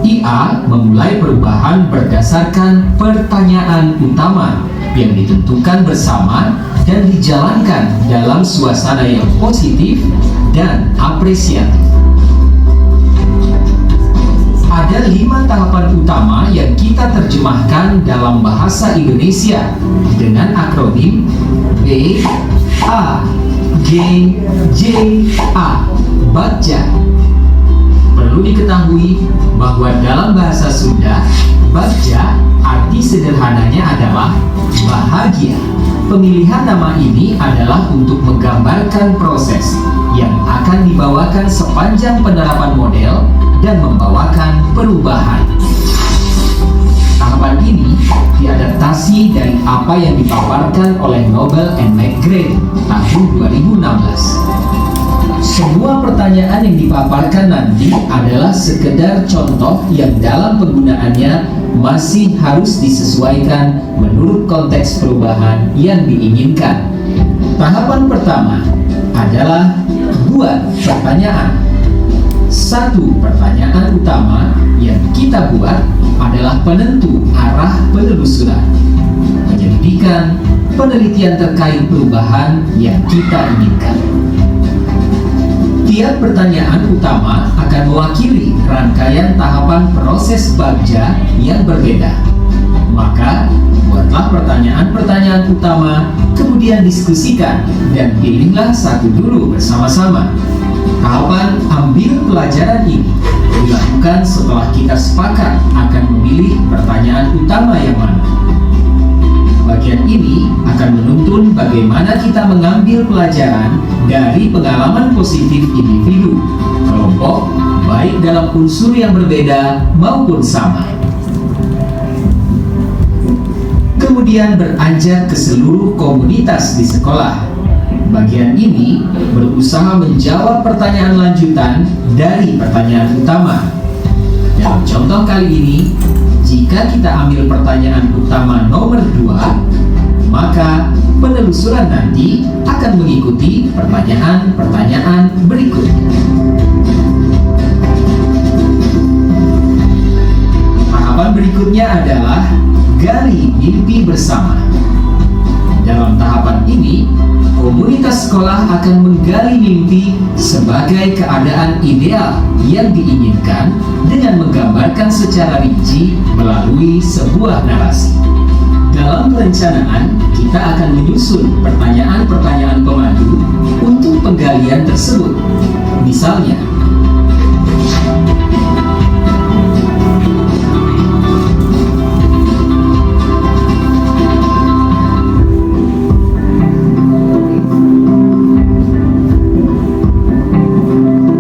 IA memulai perubahan berdasarkan pertanyaan utama yang ditentukan bersama dan dijalankan dalam suasana yang positif dan apresiatif. Ada 5 tahapan utama yang kita terjemahkan dalam bahasa Indonesia dengan akronim B, A, G, J, A, Bagja. Perlu diketahui bahwa dalam bahasa Sunda, Bagja arti sederhananya adalah bahagia. Pemilihan nama ini adalah untuk menggambarkan proses yang akan dibawakan sepanjang penerapan model dan membawakan perubahan. Tahapan ini diadaptasi dari apa yang dipaparkan oleh Nobel and McGrath tahun 2016. Semua pertanyaan yang dipaparkan nanti adalah sekedar contoh yang dalam penggunaannya masih harus disesuaikan menurut konteks perubahan yang diinginkan. Tahapan pertama adalah buat pertanyaan. 1 pertanyaan utama yang kita buat adalah penentu arah penelusuran, penyelidikan, penelitian terkait perubahan yang kita inginkan. Tiap pertanyaan utama akan mewakili rangkaian tahapan proses Bagja yang berbeda. Maka, buatlah pertanyaan-pertanyaan utama, kemudian diskusikan, dan pilihlah satu dulu bersama-sama. Tahapan ambil pelajaran ini dilakukan setelah kita sepakat akan memilih pertanyaan utama yang mana. Bagian ini akan menuntun bagaimana kita mengambil pelajaran dari pengalaman positif individu, kelompok, baik dalam unsur yang berbeda maupun sama. Kemudian beranjak ke seluruh komunitas di sekolah. Bagian ini berusaha menjawab pertanyaan lanjutan dari pertanyaan utama. Dalam contoh kali ini, jika kita ambil pertanyaan utama nomor 2, maka penelusuran nanti akan mengikuti pertanyaan-pertanyaan berikutnya. Tahapan berikutnya adalah gali mimpi bersama. Dalam tahapan ini, komunitas sekolah akan menggali mimpi sebagai keadaan ideal yang diinginkan dengan menggambarkan secara rinci melalui sebuah narasi. Dalam perencanaan, kita akan menyusun pertanyaan-pertanyaan pemandu untuk penggalian tersebut. Misalnya,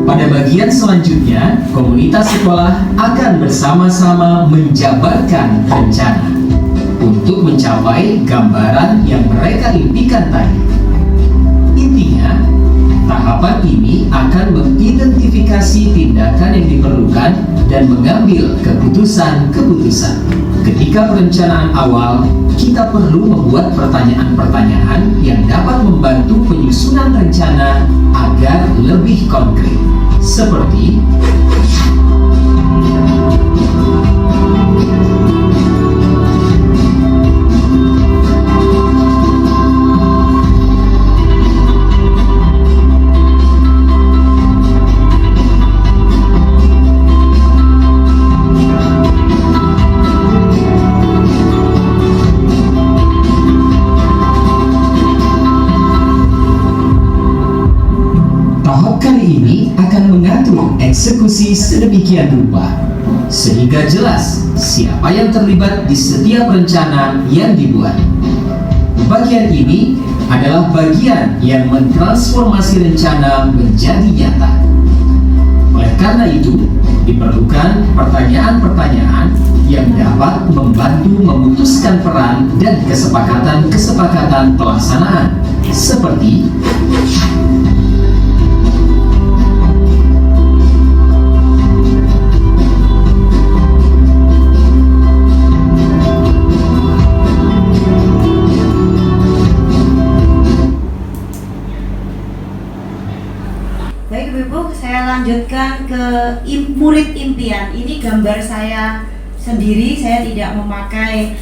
pada bagian selanjutnya Selanjutnya, komunitas sekolah akan bersama-sama menjabarkan rencana untuk mencapai gambaran yang mereka impikan tadi. Intinya, tahapan ini akan mengidentifikasi tindakan yang diperlukan dan mengambil keputusan-keputusan. Ketika perencanaan awal, kita perlu membuat pertanyaan-pertanyaan yang dapat membantu penyusunan rencana agar lebih konkret. Seperti tahap kali ini akan mengatur eksekusi sedemikian rupa sehingga jelas siapa yang terlibat di setiap rencana yang dibuat. Bagian ini adalah bagian yang mentransformasi rencana menjadi nyata. Oleh karena itu, diperlukan pertanyaan-pertanyaan yang dapat membantu memutuskan peran dan kesepakatan-kesepakatan pelaksanaan, seperti Baik Ibu, saya lanjutkan ke murid impian. Ini gambar saya sendiri, saya tidak memakai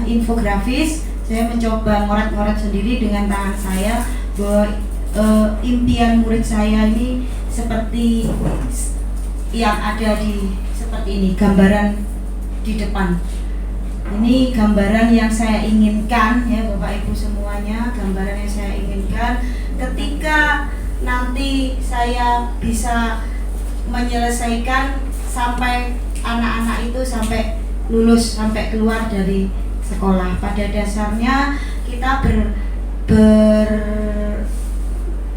infografis. Saya mencoba ngoret-ngoret sendiri dengan tangan saya bahwa impian murid saya ini seperti yang ada di seperti ini, gambaran di depan. Ini gambaran yang saya inginkan ya Bapak Ibu semuanya, gambaran yang saya inginkan ketika nanti saya bisa menyelesaikan sampai anak-anak itu sampai lulus, sampai keluar dari sekolah. Pada dasarnya kita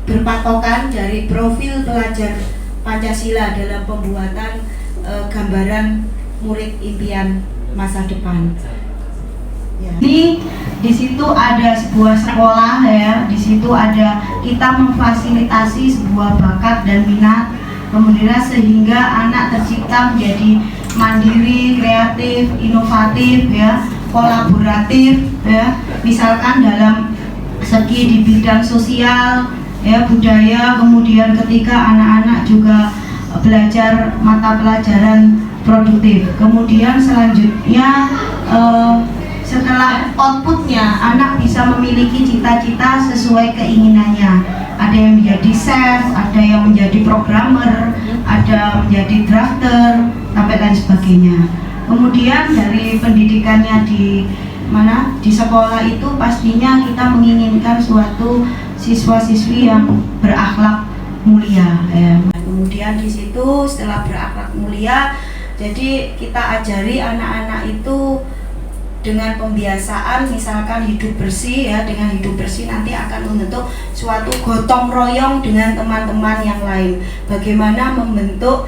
berpatokan dari profil pelajar Pancasila dalam pembuatan gambaran murid impian masa depan. Ya. Di situ ada sebuah sekolah ya, di situ ada kita memfasilitasi sebuah bakat dan minat, kemudian sehingga anak tercipta menjadi mandiri, kreatif, inovatif ya, kolaboratif ya. Misalkan dalam segi di bidang sosial ya, budaya, kemudian ketika anak-anak juga belajar mata pelajaran produktif. Kemudian selanjutnya setelah outputnya anak bisa memiliki cita-cita sesuai keinginannya. Ada yang menjadi chef, ada yang menjadi programmer, ada menjadi drafter, sampai lain sebagainya. Kemudian dari pendidikannya di sekolah itu pastinya kita menginginkan suatu siswa-siswi yang berakhlak mulia ya. Kemudian di situ setelah berakhlak mulia, jadi kita ajari anak-anak itu dengan pembiasaan, misalkan hidup bersih ya, dengan hidup bersih nanti akan membentuk suatu gotong royong dengan teman-teman yang lain. Bagaimana membentuk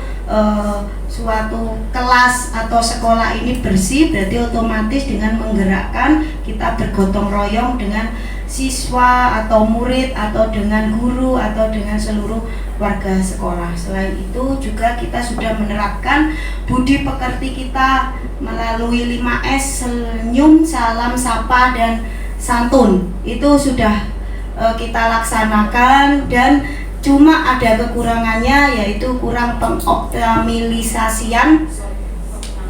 suatu kelas atau sekolah ini bersih, berarti otomatis dengan menggerakkan kita bergotong royong dengan siswa atau murid atau dengan guru atau dengan seluruh warga sekolah. Selain itu juga kita sudah menerapkan budi pekerti kita melalui 5S, senyum, salam, sapa, dan santun. Itu sudah kita laksanakan, dan cuma ada kekurangannya yaitu kurang pengoptimalisasian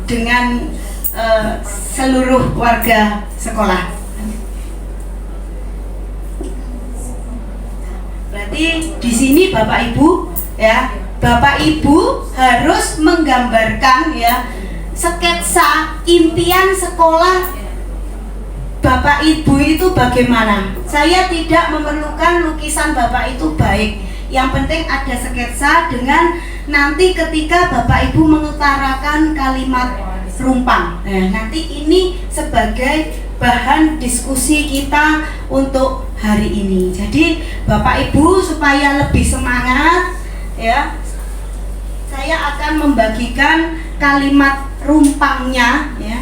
dengan seluruh warga sekolah. Berarti di sini Bapak Ibu ya, Bapak Ibu harus menggambarkan ya sketsa impian sekolah Bapak Ibu itu bagaimana. Saya tidak memerlukan lukisan Bapak itu baik. Yang penting ada sketsa dengan nanti ketika Bapak Ibu mengutarakan kalimat rumpang. Nah, nanti ini sebagai bahan diskusi kita untuk hari ini. Jadi Bapak Ibu supaya lebih semangat ya, saya akan membagikan kalimat rumpangnya ya.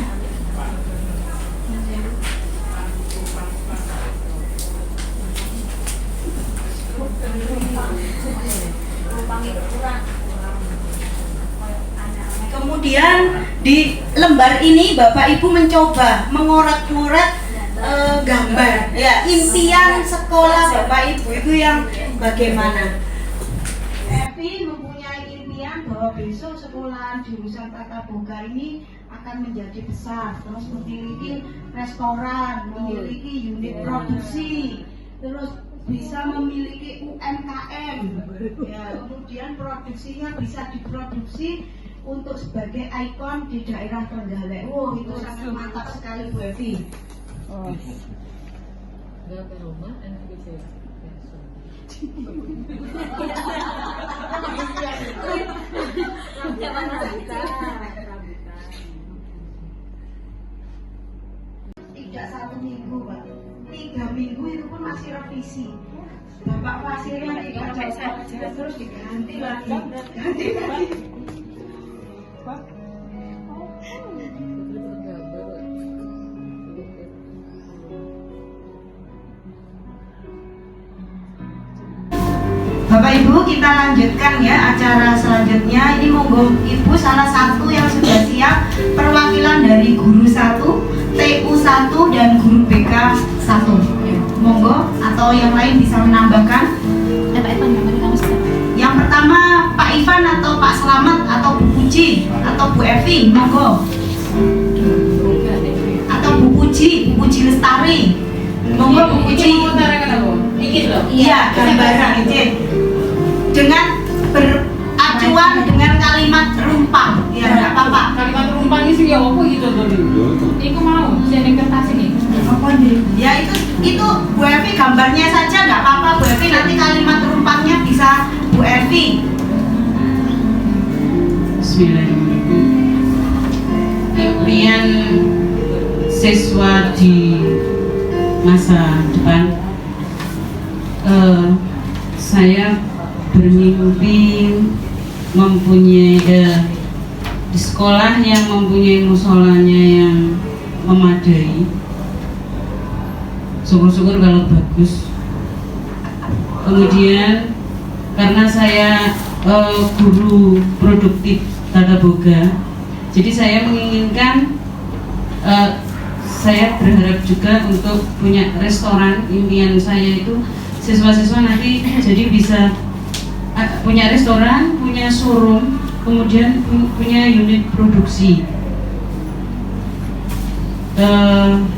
Kemudian di lembar ini Bapak Ibu mencoba mengorek-ngorek gambar ya, impian sekolah Bapak Ibu itu yang bagaimana? Evi mempunyai impian bahwa besok sekolah jurusan Tata Boga ini akan menjadi besar, terus memiliki restoran, memiliki unit produksi, terus bisa memiliki UMKM ya, kemudian produksinya bisa diproduksi untuk sebagai ikon di daerah Trenggalek. Wow, itu sangat mantap sekali Bu Evi. Tidak 1 minggu Pak, 3 minggu itu pun masih revisi. Bapak pasirnya tidak cocok, terus diganti lagi, ganti lagi. Bapak Ibu, kita lanjutkan ya acara selanjutnya. Ini monggo Ibu salah satu yang sudah siap, perwakilan dari guru 1, TU 1 dan guru BK 1. Monggo, atau yang lain bisa menambahkan. Yang pertama Pak Ivan atau Pak Slamet atau Bu Puji atau Bu Evi, monggo. Atau Bu Puji Lestari. Monggo Bu Puji. Iya, gambaran dengan beracuan dengan kalimat rumpang. Ya, enggak apa-apa. Kalimat rumpang ini sih ya apa gitu tuh. Iku mau sini kertas ini. Apa nih? Ya itu Bu Evi gambarnya saja enggak apa-apa Bu Evi, nanti kalimat rumpangnya bisa Bu Evi. Bismillahirrahmanirrahim. Impian siswa di masa depan, saya bermimpi mempunyai di sekolah yang mempunyai musolanya yang memadai. Syukur-syukur kalau bagus. Kemudian karena saya guru produktif Tata Boga, jadi saya menginginkan, saya berharap juga untuk punya restoran. Impian saya itu siswa-siswa nanti jadi bisa punya restoran, punya showroom, kemudian punya unit produksi.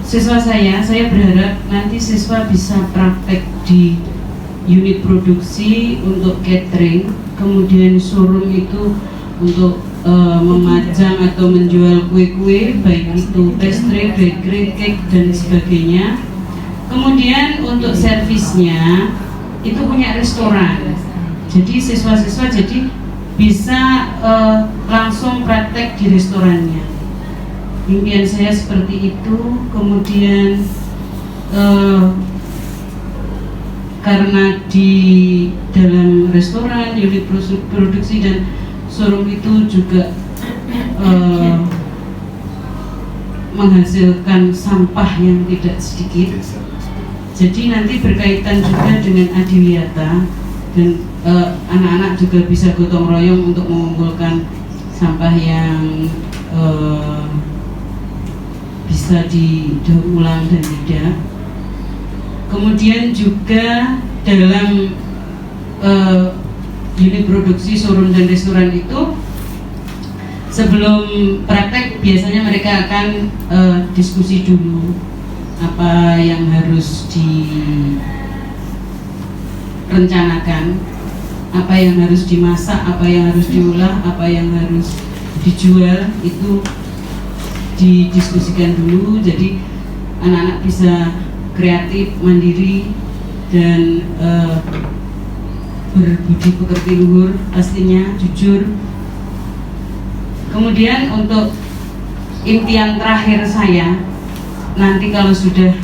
Siswa saya berharap nanti siswa bisa praktek di unit produksi untuk catering, kemudian showroom itu untuk memajang atau menjual kue-kue, baik itu pastry, bakery, cake dan sebagainya. Kemudian untuk servisnya itu punya restoran. Jadi siswa-siswa jadi bisa langsung praktek di restorannya. Impian saya seperti itu. Kemudian karena di dalam restoran, unit produksi dan showroom itu juga menghasilkan sampah yang tidak sedikit. Jadi nanti berkaitan juga dengan adiwiyata dan anak-anak juga bisa gotong royong untuk mengumpulkan sampah yang bisa didaur ulang dan tidak. Kemudian juga dalam unit produksi, showroom dan restoran itu sebelum praktek biasanya mereka akan diskusi dulu apa yang harus direncanakan, apa yang harus dimasak, apa yang harus diolah, apa yang harus dijual, itu didiskusikan dulu. Jadi anak-anak bisa kreatif, mandiri, dan berbudi pekerti luhur, pastinya jujur. Kemudian untuk impian terakhir saya, nanti kalau sudah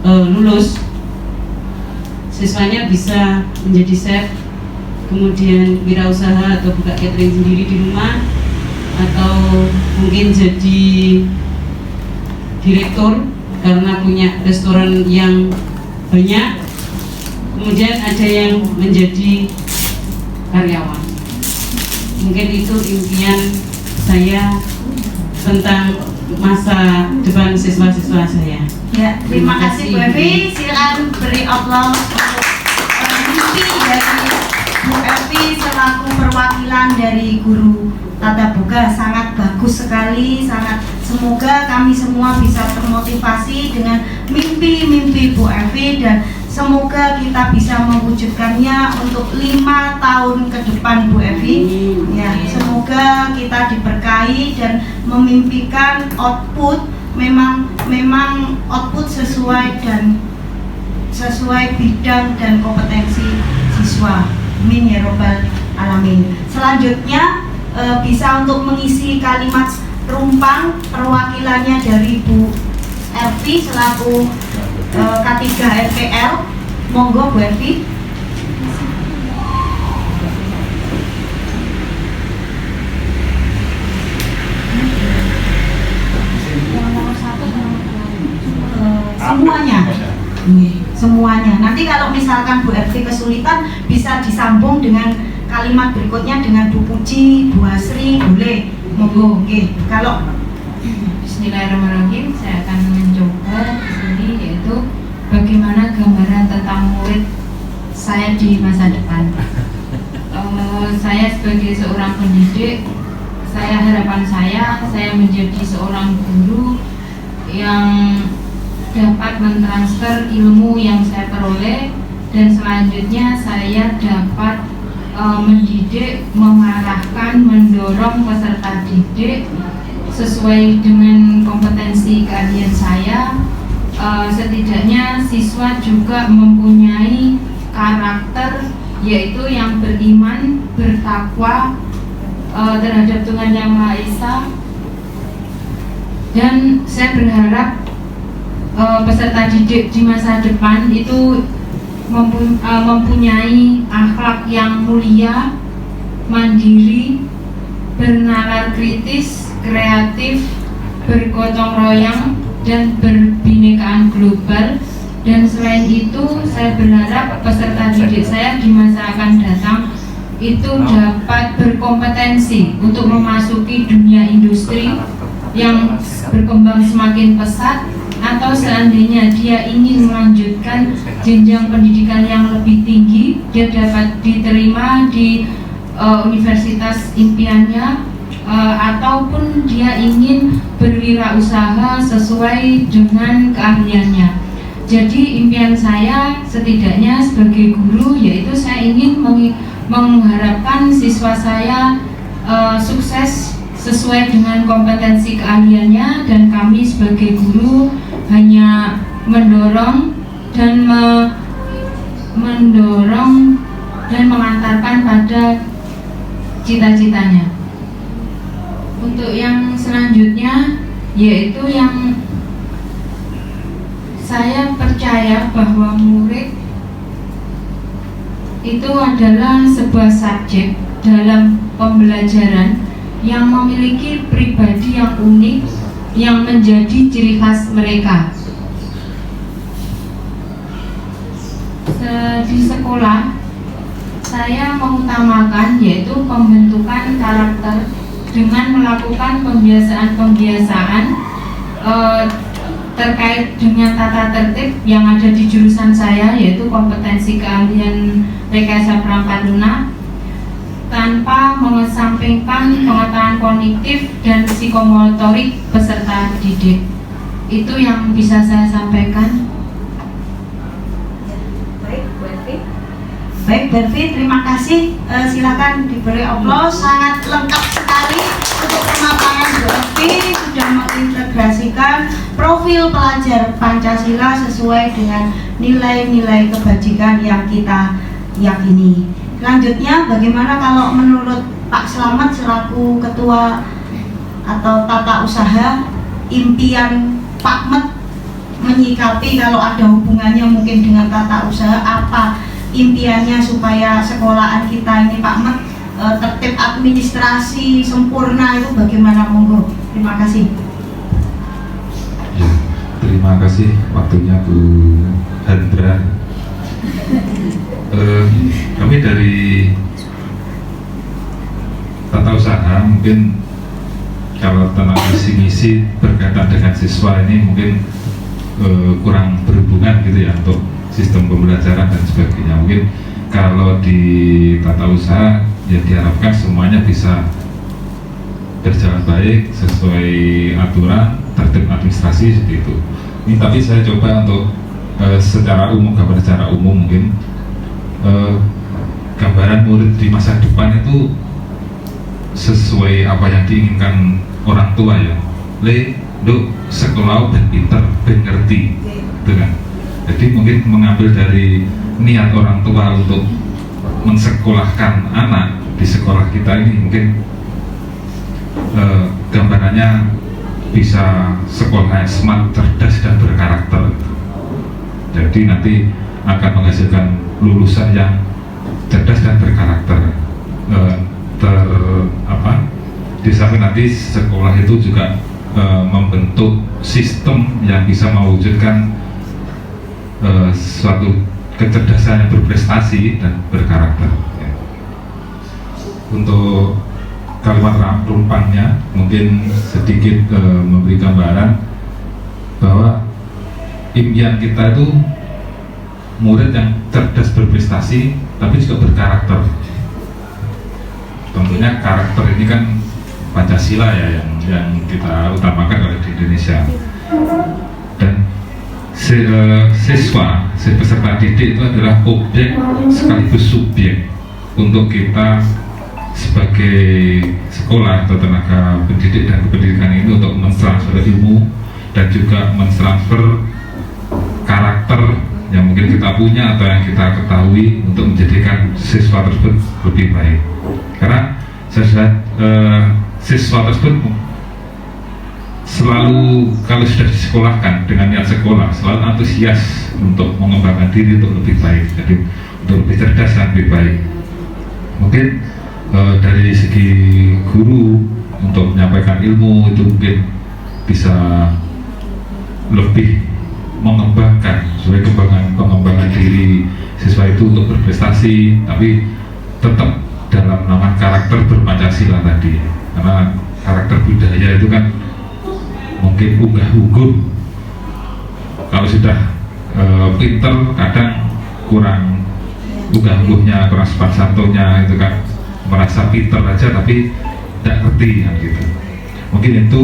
lulus, siswanya bisa menjadi chef, kemudian wirausaha atau buka catering sendiri di rumah, atau mungkin jadi direktur karena punya restoran yang banyak, kemudian ada yang menjadi karyawan. Mungkin itu impian saya tentang masa depan siswa-siswa saya. Ya, terima kasih Bu Evi. Silakan beri aplaus untuk mimpi dari Bu Evi selaku perwakilan dari guru Tata Boga. Sangat bagus sekali, semoga kami semua bisa termotivasi dengan mimpi-mimpi Bu Evi, dan semoga kita bisa mewujudkannya untuk 5 tahun ke depan Bu Evi. Ya, semoga kita diberkahi dan memimpikan output memang output sesuai bidang dan kompetensi siswa. Amin ya robbal alamin. Selanjutnya bisa untuk mengisi kalimat rumpang perwakilannya dari Bu Ervi selaku K3 RPL. Monggo Bu Ervi. Semuanya. Nanti kalau misalkan Bu Ervi kesulitan bisa disambung dengan kalimat berikutnya dengan Bu Puji, Bu Asri, boleh. Monggo, nggih. Kalau Bismillahirrahmanirrahim, saya akan mencoba di sini, yaitu bagaimana gambaran tentang murid saya di masa depan. Saya sebagai seorang pendidik, harapan saya menjadi seorang guru yang dapat mentransfer ilmu yang saya peroleh, dan selanjutnya saya dapat mendidik, mengarahkan, mendorong peserta didik sesuai dengan kompetensi keahlian saya. Setidaknya siswa juga mempunyai karakter, yaitu yang beriman, bertakwa terhadap Tuhan Yang Maha Esa. Dan saya berharap peserta didik di masa depan itu mempunyai akhlak yang mulia, mandiri, bernalar kritis, kreatif, bergotong royong, dan berbinekaan global. Dan selain itu, saya berharap peserta didik saya di masa akan datang itu dapat berkompetensi untuk memasuki dunia industri yang berkembang semakin pesat, atau seandainya dia ingin melanjutkan jenjang pendidikan yang lebih tinggi, dia dapat diterima di universitas impiannya, ataupun dia ingin berwirausaha sesuai dengan keahliannya. Jadi impian saya setidaknya sebagai guru, yaitu saya ingin mengharapkan siswa saya sukses sesuai dengan kompetensi keahliannya, dan kami sebagai guru hanya mendorong dan mengantarkan pada cita-citanya. Untuk yang selanjutnya, yaitu yang saya percaya bahwa murid itu adalah sebuah subjek dalam pembelajaran yang memiliki pribadi yang unik, yang menjadi ciri khas mereka. Di sekolah, saya mengutamakan yaitu pembentukan karakter dengan melakukan pembiasaan-pembiasaan terkait dengan tata tertib yang ada di jurusan saya, yaitu kompetensi keahlian rekayasa perangkat lunak, tanpa mengesampingkan pengetahuan kognitif dan psikomotorik peserta didik. Itu yang bisa saya sampaikan. Baik, Berfi, terima kasih. Silakan diberi aplaus. Sangat lengkap sekali untuk pemaparan Berfi, sudah mengintegrasikan profil pelajar Pancasila sesuai dengan nilai-nilai kebajikan yang kita yakini. Selanjutnya, bagaimana kalau menurut Pak Slamet selaku Ketua atau Tata Usaha, impian Pak Met menyikapi kalau ada hubungannya mungkin dengan tata usaha, apa impiannya supaya sekolahan kita ini Pak Met tertib administrasi sempurna itu bagaimana, monggo. Terima kasih. Ya, terima kasih waktunya Bu Hendra. Kami dari tata usaha mungkin kalau tentang misi berkaitan dengan siswa ini mungkin kurang berhubungan gitu ya untuk sistem pembelajaran dan sebagainya. Mungkin kalau di tata usaha ya diharapkan semuanya bisa berjalan baik sesuai aturan, tertib administrasi seperti itu. Ini tapi saya coba untuk secara umum, gambar secara umum mungkin gambaran murid di masa depan itu sesuai apa yang diinginkan orang tua ya. Do sekolah ben pinter, ben ngerti, gitu kan. Jadi mungkin mengambil dari niat orang tua untuk mensekolahkan anak di sekolah kita ini mungkin gambarannya bisa sekolah smart, cerdas dan berkarakter. Jadi nanti akan menghasilkan lulusan yang cerdas dan berkarakter. Di samping nanti sekolah itu juga membentuk sistem yang bisa mewujudkan suatu kecerdasan yang berprestasi dan berkarakter. Ya. Untuk kalimat rumpangnya mungkin sedikit memberi gambaran bahwa impian kita itu murid yang cerdas berprestasi tapi juga berkarakter. Tentunya karakter ini kan Pancasila ya yang kita utamakan oleh di Indonesia. Dan siswa, peserta didik itu adalah objek sekaligus subjek untuk kita sebagai sekolah atau tenaga pendidik dan kependidikan ini untuk mentransfer ilmu dan juga mentransfer karakter yang mungkin kita punya atau yang kita ketahui untuk menjadikan siswa tersebut lebih baik. Karena saya lihat siswa tersebut selalu kalau sudah disekolahkan dengan niat sekolah selalu antusias untuk mengembangkan diri untuk lebih baik, jadi untuk lebih cerdas dan lebih baik. Mungkin dari segi guru untuk menyampaikan ilmu itu mungkin bisa lebih mengembangkan supaya pengembangan diri siswa itu untuk berprestasi, tapi tetap dalam nama karakter berpancasila tadi. Karena karakter budaya itu kan mungkin unggah-ungguh. Kalau sudah pinter kadang kurang unggah-ungguhnya, kurang sopan santunnya, itu kan merasa pinter aja tapi tidak ngerti kan gitu. Mungkin itu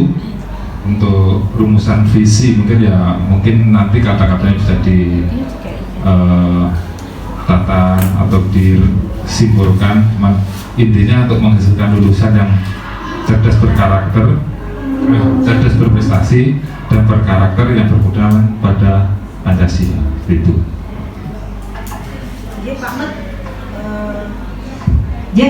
untuk rumusan visi mungkin ya mungkin nanti kata-katanya bisa di tata atau disimpulkan. Intinya untuk menghasilkan lulusan yang cerdas berkarakter, cerdas berprestasi dan berkarakter yang berpedoman pada Pancasila. Itu.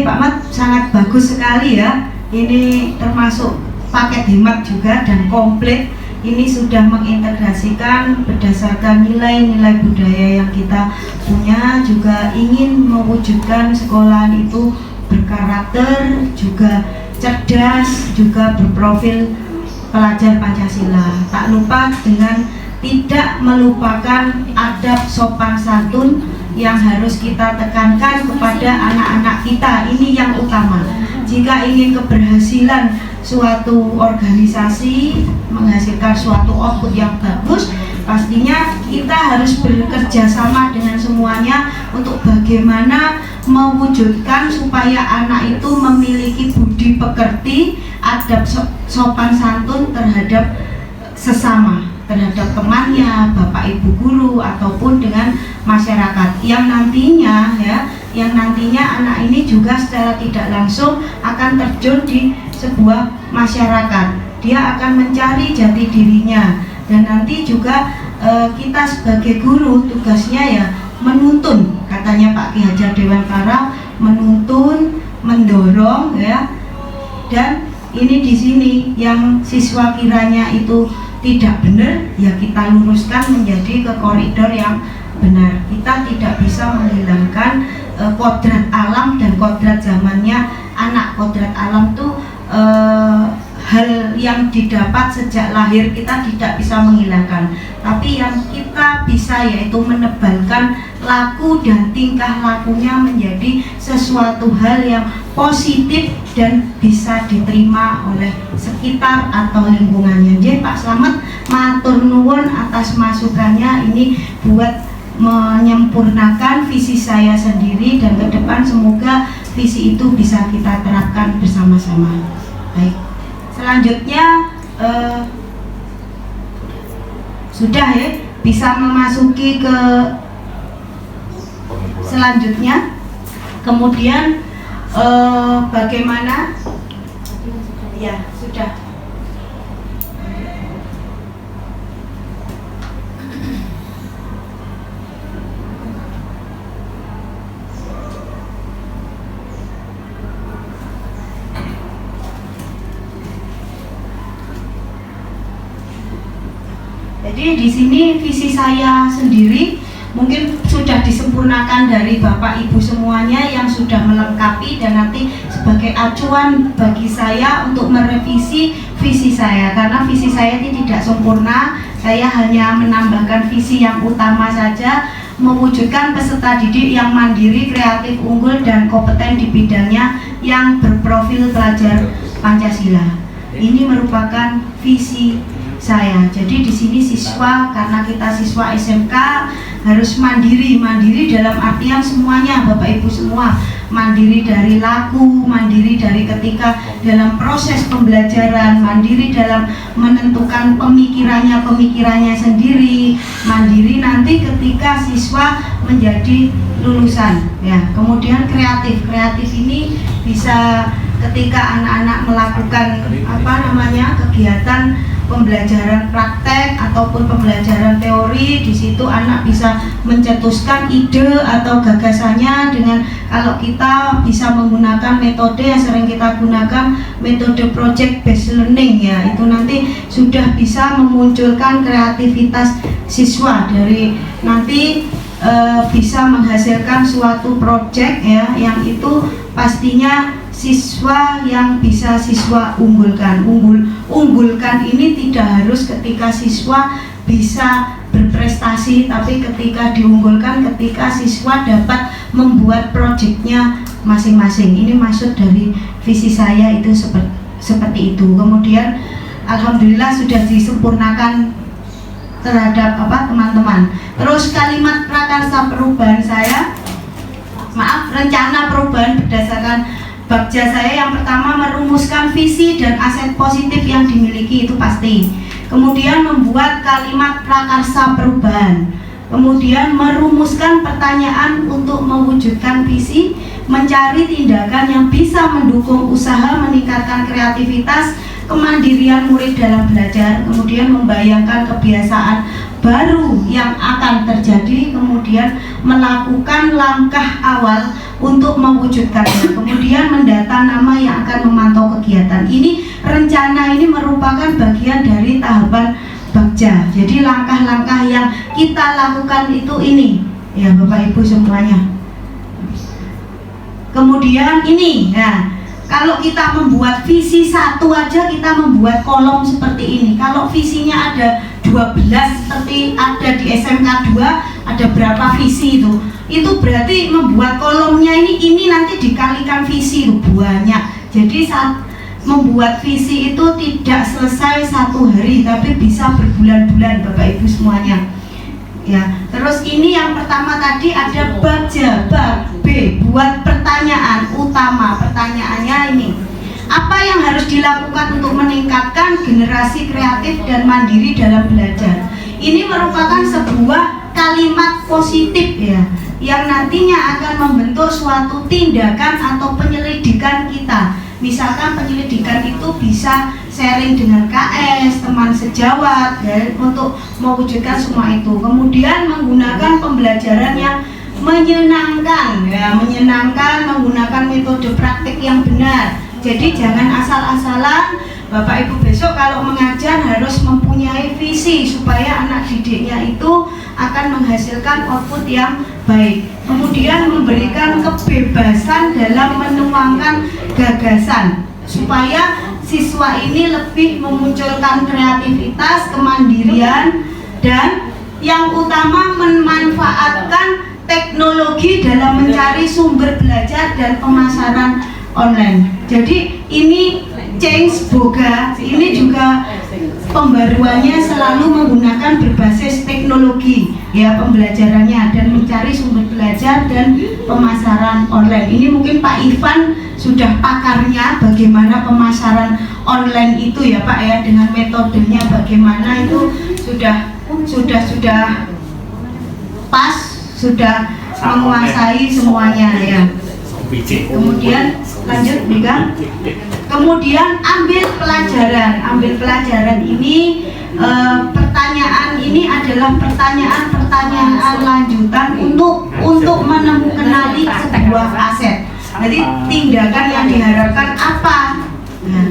Pak Mat sangat bagus sekali ya. Ini termasuk paket hemat juga dan komplit. Ini sudah mengintegrasikan berdasarkan nilai-nilai budaya yang kita punya, juga ingin mewujudkan sekolahan itu berkarakter, juga cerdas, juga berprofil pelajar Pancasila. Tak lupa dengan tidak melupakan adab sopan santun yang harus kita tekankan kepada anak-anak kita. Ini yang utama. Jika ingin keberhasilan suatu organisasi menghasilkan suatu output yang bagus, pastinya kita harus bekerja sama dengan semuanya untuk bagaimana mewujudkan supaya anak itu memiliki budi pekerti, adab sopan santun terhadap sesama, terhadap temannya, bapak ibu guru ataupun dengan masyarakat yang nantinya anak ini juga secara tidak langsung akan terjun di sebuah masyarakat. Dia akan mencari jati dirinya, dan nanti juga kita sebagai guru tugasnya ya menuntun, katanya Pak Ki Hajar Dewantara, menuntun, mendorong ya. Dan ini di sini yang siswa kiranya itu tidak benar ya kita luruskan menjadi ke koridor yang benar. Kita tidak bisa menghilangkan kodrat alam dan kodrat zamannya anak. Kodrat alam itu hal yang didapat sejak lahir, kita tidak bisa menghilangkan. Tapi yang kita bisa yaitu menebalkan laku dan tingkah lakunya menjadi sesuatu hal yang positif dan bisa diterima oleh sekitar atau lingkungannya. Jadi Pak Slamet matur nuwun atas masukannya ini buat menyempurnakan visi saya sendiri, dan ke depan semoga visi itu bisa kita terapkan bersama-sama. Baik, selanjutnya sudah ya, bisa memasuki ke selanjutnya. Kemudian bagaimana? Ya, sudah. Jadi di sini visi saya sendiri mungkin sudah disempurnakan dari Bapak Ibu semuanya yang sudah melengkapi, dan nanti sebagai acuan bagi saya untuk merevisi visi saya, karena visi saya ini tidak sempurna. Saya hanya menambahkan visi yang utama saja, mewujudkan peserta didik yang mandiri, kreatif, unggul, dan kompeten di bidangnya yang berprofil pelajar Pancasila. Ini merupakan visi saya. Jadi di sini siswa, karena kita siswa SMK harus mandiri dalam artian semuanya, Bapak Ibu semua, mandiri dari laku, mandiri dari ketika dalam proses pembelajaran, mandiri dalam menentukan pemikirannya sendiri, mandiri nanti ketika siswa menjadi lulusan ya. Kemudian kreatif ini bisa ketika anak-anak melakukan kegiatan pembelajaran praktek ataupun pembelajaran teori, di situ anak bisa mencetuskan ide atau gagasannya dengan, kalau kita bisa menggunakan metode yang sering kita gunakan, metode project based learning ya, itu nanti sudah bisa memunculkan kreativitas siswa, dari nanti bisa menghasilkan suatu project ya, yang itu pastinya siswa yang bisa siswa unggulkan. Unggulkan ini tidak harus ketika siswa bisa berprestasi, tapi ketika diunggulkan ketika siswa dapat membuat proyeknya masing-masing. Ini maksud dari visi saya itu seperti itu. Kemudian alhamdulillah sudah disempurnakan terhadap teman-teman. Terus kalimat prakarsa perubahan saya, rencana perubahan berdasarkan Bagja saya yang pertama merumuskan visi dan aset positif yang dimiliki, itu pasti. Kemudian membuat kalimat prakarsa perubahan. Kemudian merumuskan pertanyaan untuk mewujudkan visi, mencari tindakan yang bisa mendukung usaha meningkatkan kreativitas, kemandirian murid dalam belajar, kemudian membayangkan kebiasaan baru yang akan terjadi, kemudian melakukan langkah awal untuk mewujudkannya, kemudian mendata nama yang akan memantau kegiatan. Ini rencana ini merupakan bagian dari tahapan Bagja. Jadi langkah-langkah yang kita lakukan itu ini ya Bapak Ibu semuanya. Kemudian ini ya, kalau kita membuat visi satu aja kita membuat kolom seperti ini. Kalau visinya ada 12 seperti ada di SMK 2, ada berapa visi itu berarti membuat kolomnya ini nanti dikalikan visi itu banyak. Jadi saat membuat visi itu tidak selesai satu hari, tapi bisa berbulan-bulan Bapak Ibu semuanya ya. Terus ini yang pertama tadi ada Bagja, bab B, buat pertanyaan utama. Pertanyaannya ini, apa yang harus dilakukan untuk meningkatkan generasi kreatif dan mandiri dalam belajar? Ini merupakan sebuah kalimat positif ya, yang nantinya akan membentuk suatu tindakan atau penyelidikan kita. Misalkan penyelidikan itu bisa sharing dengan KS, teman sejawat ya, untuk mewujudkan semua itu. Kemudian menggunakan pembelajaran yang menyenangkan ya, menggunakan metode praktik yang benar. Jadi jangan asal-asalan. Bapak Ibu besok kalau mengajar harus mempunyai visi supaya anak didiknya itu akan menghasilkan output yang baik. Kemudian memberikan kebebasan dalam menuangkan gagasan supaya siswa ini lebih memunculkan kreativitas, kemandirian, dan yang utama memanfaatkan teknologi dalam mencari sumber belajar dan pemasaran online. Jadi ini Change Boga ini juga pembaruannya selalu menggunakan berbasis teknologi ya pembelajarannya, dan mencari sumber belajar dan pemasaran online. Ini mungkin Pak Ivan sudah pakarnya bagaimana pemasaran online itu ya Pak ya, dengan metodenya bagaimana itu sudah pas, sudah menguasai semuanya ya. Kemudian lanjut Bika. Kemudian ambil pelajaran ini pertanyaan ini adalah pertanyaan lanjutan untuk mengenali sebuah aset. Jadi tindakan yang diharapkan apa? Nah,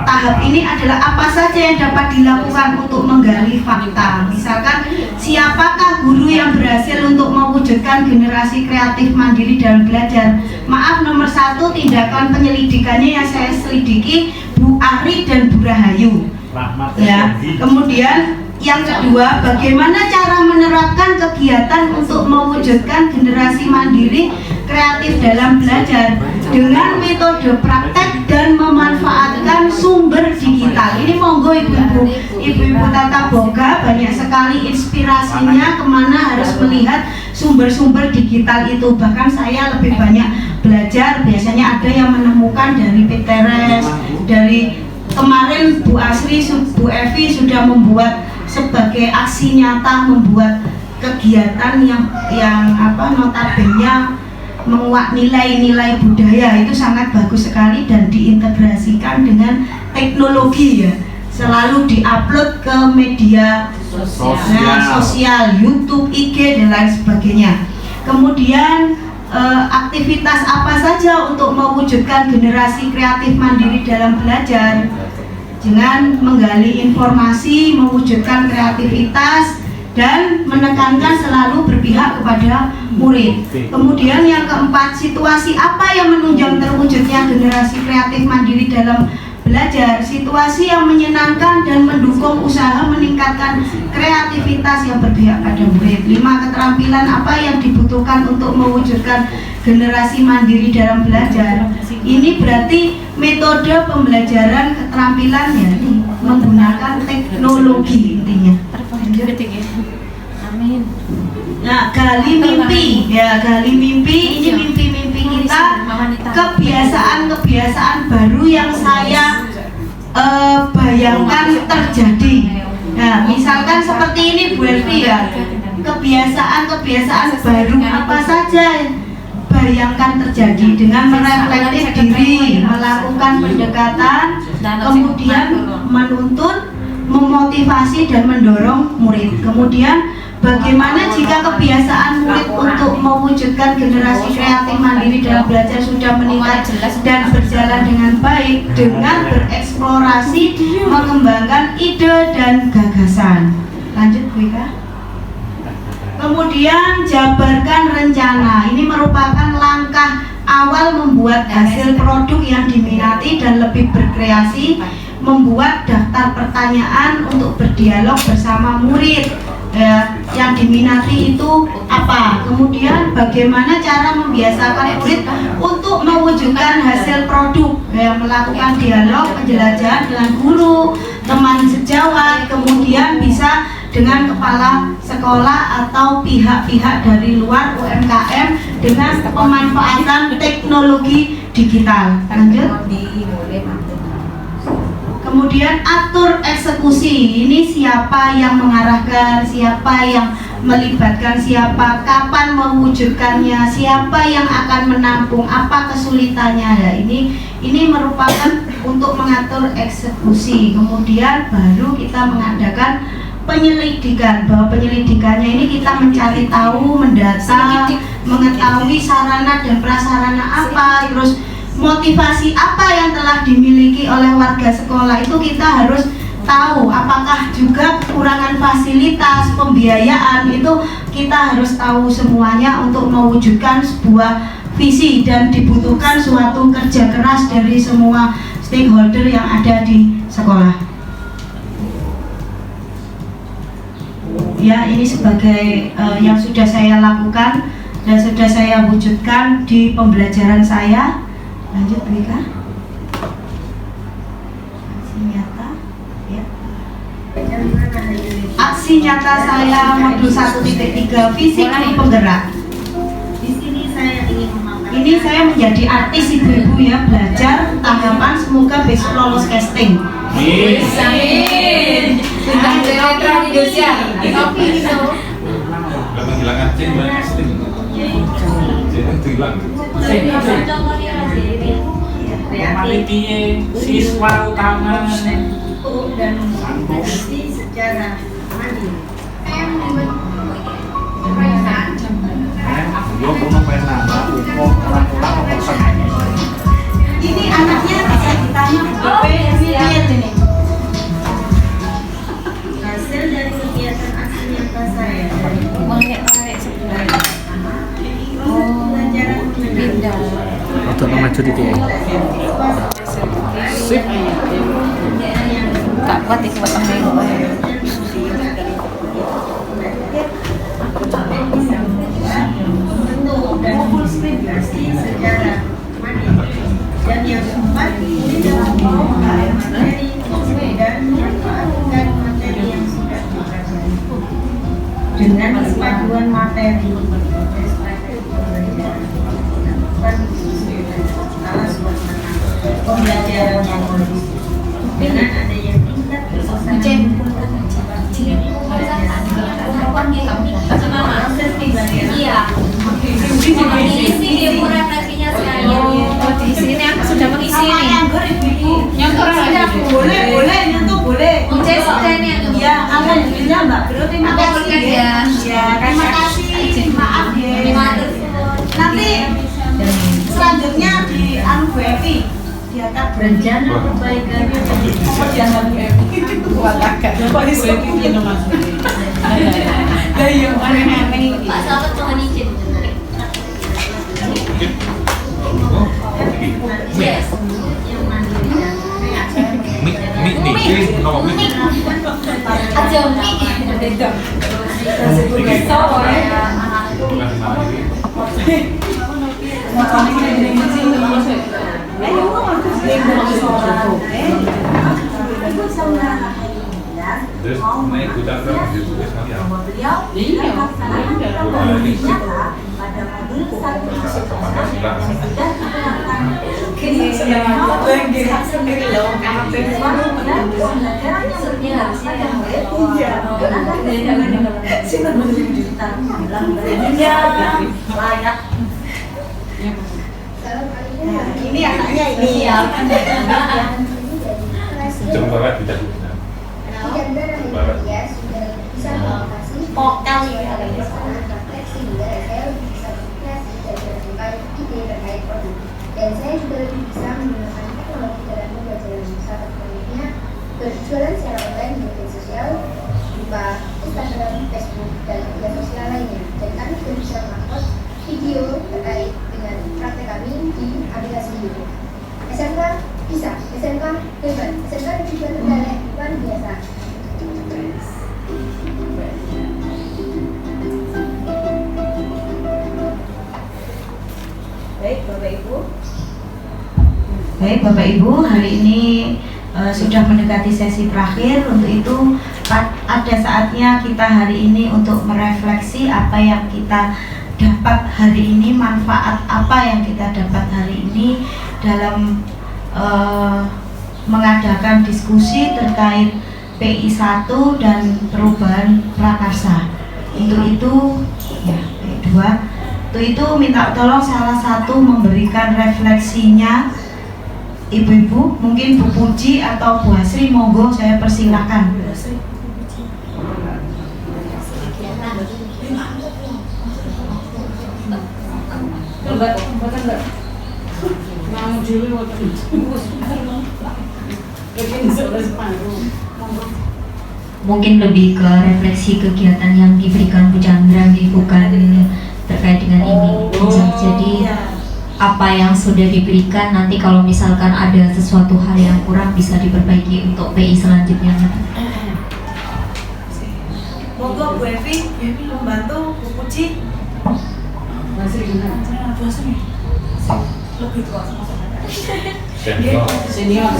tahap ini adalah apa saja yang dapat dilakukan untuk menggali fakta. Misalkan, siapakah guru yang berhasil untuk mewujudkan generasi kreatif mandiri dalam belajar? Maaf, nomor 1 tindakan penyelidikannya yang saya selidiki Bu Ari dan Bu Rahayu. Ya, kemudian yang kedua, bagaimana cara menerapkan kegiatan untuk mewujudkan generasi mandiri kreatif dalam belajar dengan metode praktek dan memanfaatkan sumber digital. Ini monggo ibu-ibu tata boga, banyak sekali inspirasinya kemana harus melihat sumber-sumber digital itu. Bahkan saya lebih banyak belajar, biasanya ada yang menemukan dari Pinterest, dari kemarin Bu Asri, Bu Evi sudah membuat sebagai aksi nyata, membuat kegiatan yang notabene menguak nilai-nilai budaya, itu sangat bagus sekali dan diintegrasikan dengan teknologi ya, selalu diupload ke media sosial, YouTube, IG dan lain sebagainya. Kemudian aktivitas apa saja untuk mewujudkan generasi kreatif mandiri dalam belajar? Dengan menggali informasi, mewujudkan kreativitas, dan menekankan selalu berpihak kepada murid. Kemudian yang keempat, situasi apa yang menunjang terwujudnya generasi kreatif mandiri dalam belajar? Situasi yang menyenangkan dan mendukung usaha meningkatkan kreativitas yang berpihak pada murid. 5, keterampilan apa yang dibutuhkan untuk mewujudkan generasi mandiri dalam belajar? Ini berarti metode pembelajaran keterampilan ya, menggunakan teknologi intinya. Amin. Nah, gali mimpi ya, gali mimpi. Ini mimpi-mimpi kita, kebiasaan-kebiasaan baru yang saya bayangkan terjadi. Nah, misalkan seperti ini Bu Elvi ya, kebiasaan-kebiasaan baru apa saja bayangkan terjadi dengan mereflektif diri, melakukan pendekatan, kemudian menuntun, memotivasi dan mendorong murid. Kemudian bagaimana jika kebiasaan murid untuk mewujudkan generasi kreatif mandiri dalam belajar sudah meningkat dan berjalan dengan baik dengan bereksplorasi, mengembangkan ide dan gagasan. Lanjut Bu Ika. Kemudian jabarkan rencana. Ini merupakan langkah awal membuat hasil produk yang diminati dan lebih berkreasi. Membuat daftar pertanyaan untuk berdialog bersama murid yang diminati itu apa. Kemudian bagaimana cara membiasakan murid untuk mewujudkan hasil produk, melakukan dialog, penjelajahan dengan guru, teman sejawat, kemudian bisa dengan kepala sekolah atau pihak-pihak dari luar UMKM dengan pemanfaatan teknologi digital. Lanjut. Kemudian atur eksekusi. Ini siapa yang mengarahkan, siapa yang melibatkan, siapa, kapan mewujudkannya, siapa yang akan menampung, apa kesulitannya ya. Ini merupakan untuk mengatur eksekusi. Kemudian baru kita mengadakan penyelidikan, bahwa penyelidikannya ini kita mencari tahu, mendata, mengetahui sarana dan prasarana apa, terus motivasi apa yang telah dimiliki oleh warga sekolah, itu kita harus tahu apakah juga kekurangan fasilitas, pembiayaan itu kita harus tahu semuanya untuk mewujudkan sebuah visi dan dibutuhkan suatu kerja keras dari semua stakeholder yang ada di sekolah. Ya, ini sebagai yang sudah saya lakukan dan sudah saya wujudkan di pembelajaran saya. Lanjut, Bu Ika. Aksi nyata, ya. Aksi nyata saya modul 1.3 fisik penggerak. Di sini saya ingin memaparkan. Ini saya menjadi artis ibu-ibu ya, belajar tahapan semoga besok lolos casting. Amin. Sudah Teater Indonesia. Kopi itu. Menghilangkan ceng dan casting. Ceng hilang. Panitia siswa utama Dan berprestasi secara mandiri. Ini anaknya bisa ditanya BP ini. Hasil dari kegiatan aksi nyata saya pelajaran Atau maju di dia. Sip. Kak kuat itu potong dulu. dan berprestasi secara mandiri. Dan yang keempat, tidak membawa materi dan memanfaatkan materi yang sudah dipelajari dengan perpaduan materi pembelajaran yang holistik dengan adanya tingkat kesusahan proses pembelajaran. Iya. Isi ibu refleksinya sekalian. Di sini aku sudah mengisi nih. Yang boleh nyentuh boleh. Ucap sudah nih. Ya, alhamdulillah Mbak Bro, terima kasih ya. Ya, terima kasih. Maaf ya. Nanti selanjutnya di Bu Evi diangkat rencana perbaikannya. Jangan Bu Evi. Buat agak. Kok di Bu Evi ini maksudnya. Lah yo aneh-aneh. Pak Selamat mohon izin. Yes. Aja naik kuda ini anaknya ini ya. jam barat tidak vokal ya. Dan saya juga lebih bisa menggunakan teknologi dalam pembelajaran. Salah satunya berjualan secara online di media sosial berupa Instagram, Facebook, dan media sosial lainnya. Dan kami juga bisa mengupload video terkait dengan praktek kami di aplikasi YouTube. SMK bisa, SMK hebat, SMK juga terbaik luar biasa. Baik Bapak Ibu, hari ini sudah mendekati sesi terakhir. Untuk itu ada saatnya kita hari ini untuk merefleksi apa yang kita dapat hari ini, manfaat apa yang kita dapat hari ini dalam mengadakan diskusi terkait PI 1 dan perubahan prakarsa. Untuk itu ya PI 2. Untuk itu minta tolong salah satu memberikan refleksinya. Ibu-ibu, mungkin Bu Puji atau Bu Asri, monggo saya persilahkan. Bu Asri. Mau dulu waktu itu. Bikin soal separuh. mungkin lebih ke refleksi kegiatan yang diberikan Bu Chandra, bukan terkait dengan ini. Jadi apa yang sudah diberikan, nanti kalau misalkan ada sesuatu hal yang kurang bisa diperbaiki untuk PI selanjutnya. Monggo Bu Evi membantu Bu Puji. Lebih tua Senior.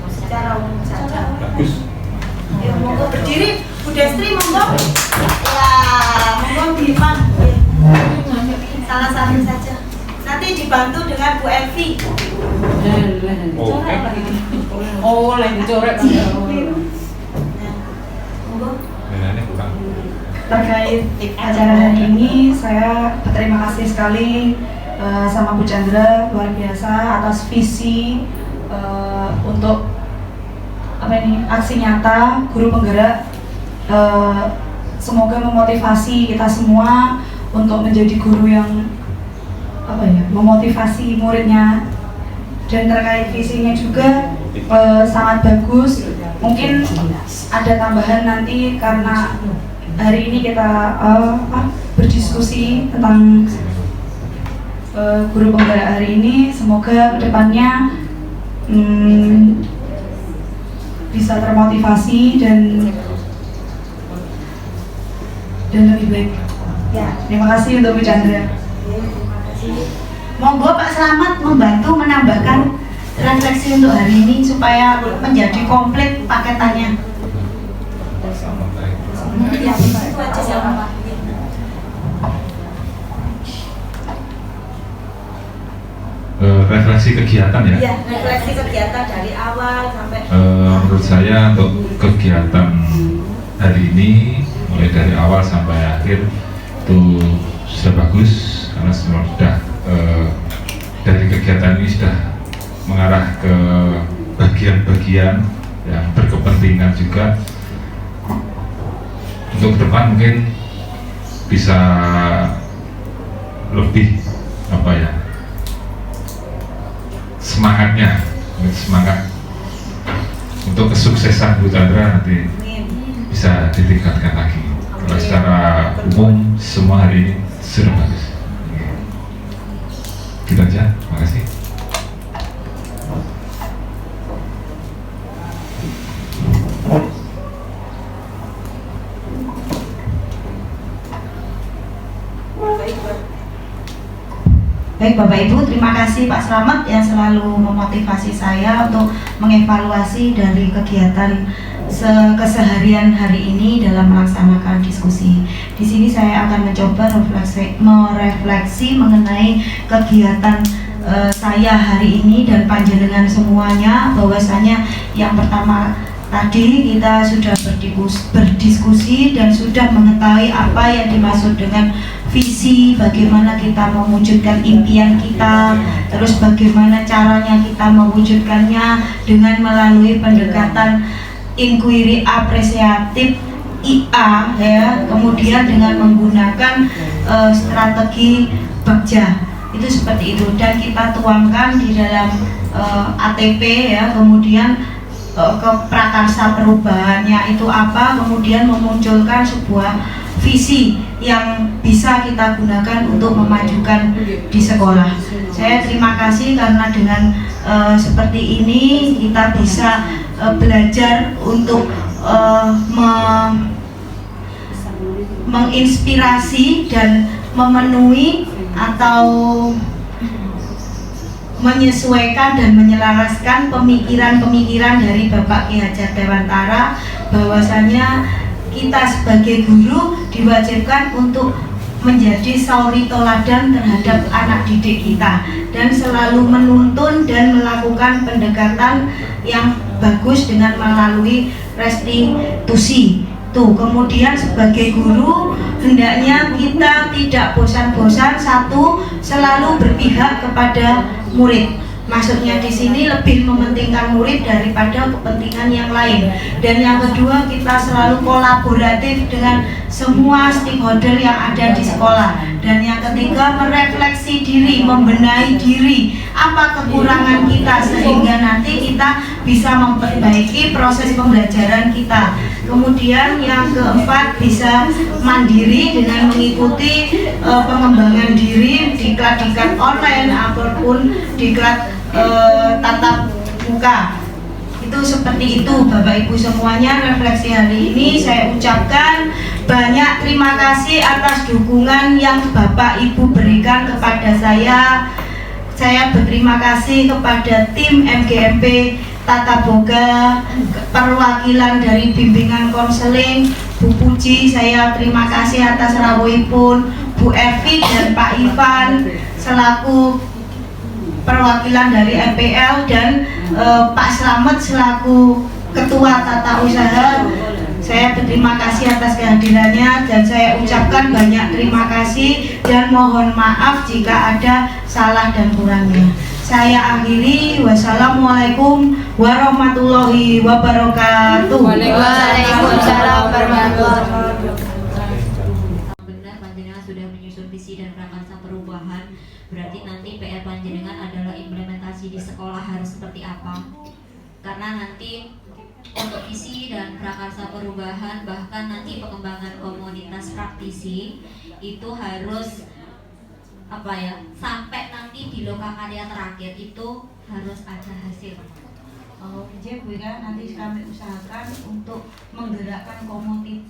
Secara umum saja. Ya, monggo berdiri, Bu Destri monggo. Ya, monggo Diman. Salah satu saja. Nanti dibantu dengan Bu Evi. Oh, lain dicoret. Terkait acara hari ini, saya berterima kasih sekali sama Bu Chandra, luar biasa atas visi untuk aksi nyata guru penggerak. Semoga memotivasi kita semua untuk menjadi guru yang memotivasi muridnya. Dan terkait visinya juga sangat bagus. Mungkin ada tambahan nanti karena hari ini kita berdiskusi tentang guru penggerak hari ini. Semoga kedepannya bisa termotivasi dan lebih baik. Ya, terima kasih untuk Bu Chandra. Monggo Pak Slamet membantu menambahkan refleksi untuk hari ini supaya menjadi komplit paketannya. Ya, itu aja ya. Refleksi kegiatan ya? Iya, refleksi kegiatan dari awal sampai menurut saya untuk kegiatan hari ini mulai dari awal sampai akhir itu sudah bagus karena semua sudah dari kegiatan ini sudah mengarah ke bagian-bagian yang berkepentingan juga. Untuk ke depan mungkin bisa lebih semangat untuk kesuksesan Bu Chandra nanti bisa ditingkatkan lagi. Kalau secara umum semua hari ini sudah bagus. Gitu aja, terima kasih. Baik Bapak Ibu, terima kasih Pak Slamet yang selalu memotivasi saya untuk mengevaluasi dari kegiatan keseharian hari ini dalam melaksanakan diskusi. Di sini saya akan mencoba merefleksi mengenai kegiatan saya hari ini dan panjenengan semuanya, bahwasanya yang pertama tadi kita sudah berdiskusi dan sudah mengetahui apa yang dimaksud dengan visi, bagaimana kita mewujudkan impian kita, terus bagaimana caranya kita mewujudkannya dengan melalui pendekatan inquiry apresiatif IA ya, kemudian dengan menggunakan strategi bagja. Itu seperti itu, dan kita tuangkan di dalam ATP ya, kemudian ke prakarsa perubahannya itu apa, kemudian memunculkan sebuah visi yang bisa kita gunakan untuk memajukan di sekolah. Saya terima kasih karena dengan seperti ini kita bisa belajar untuk menginspirasi dan memenuhi atau menyesuaikan dan menyelaraskan pemikiran-pemikiran dari Bapak Ki Hajar Dewantara, bahwasanya kita sebagai guru diwajibkan untuk menjadi sauri toladan terhadap anak didik kita dan selalu menuntun dan melakukan pendekatan yang bagus dengan melalui restitusi. Kemudian sebagai guru hendaknya kita tidak bosan-bosan, satu, selalu berpihak kepada murid. Maksudnya di sini lebih mementingkan murid daripada kepentingan yang lain. Dan yang kedua, kita selalu kolaboratif dengan semua stakeholder yang ada di sekolah. Dan yang ketiga, merefleksi diri, membenahi diri, apa kekurangan kita sehingga nanti kita bisa memperbaiki proses pembelajaran kita. Kemudian yang keempat, bisa mandiri dengan mengikuti pengembangan diri diklat-diklat online ataupun diklat tatap muka. Itu seperti itu Bapak Ibu semuanya. Refleksi hari ini saya ucapkan banyak terima kasih atas dukungan yang Bapak Ibu berikan kepada saya. Saya berterima kasih kepada tim MGMP Tata Boga, perwakilan dari bimbingan konseling, Bu Puji, saya terima kasih atas rawuhipun, Bu Evi dan Pak Ivan selaku perwakilan dari MPL, dan Pak Slamet selaku Ketua Tata Usaha. Saya berterima kasih atas kehadirannya dan saya ucapkan banyak terima kasih dan mohon maaf jika ada salah dan kurangnya. Saya akhiri, wassalamualaikum warahmatullahi wabarakatuh. Waalaikumsalam warahmatullahi wabarakatuh. Benar, panjenengan sudah menyusun visi dan prakarsa perubahan. Berarti nanti PR panjenengan adalah implementasi di sekolah harus seperti apa? Karena nanti untuk visi dan prakarsa perubahan, bahkan nanti pengembangan komunitas praktisi itu harus sampai nanti di lokakarya terakhir itu harus ada hasil. Bu ya, nanti kami usahakan untuk menggerakkan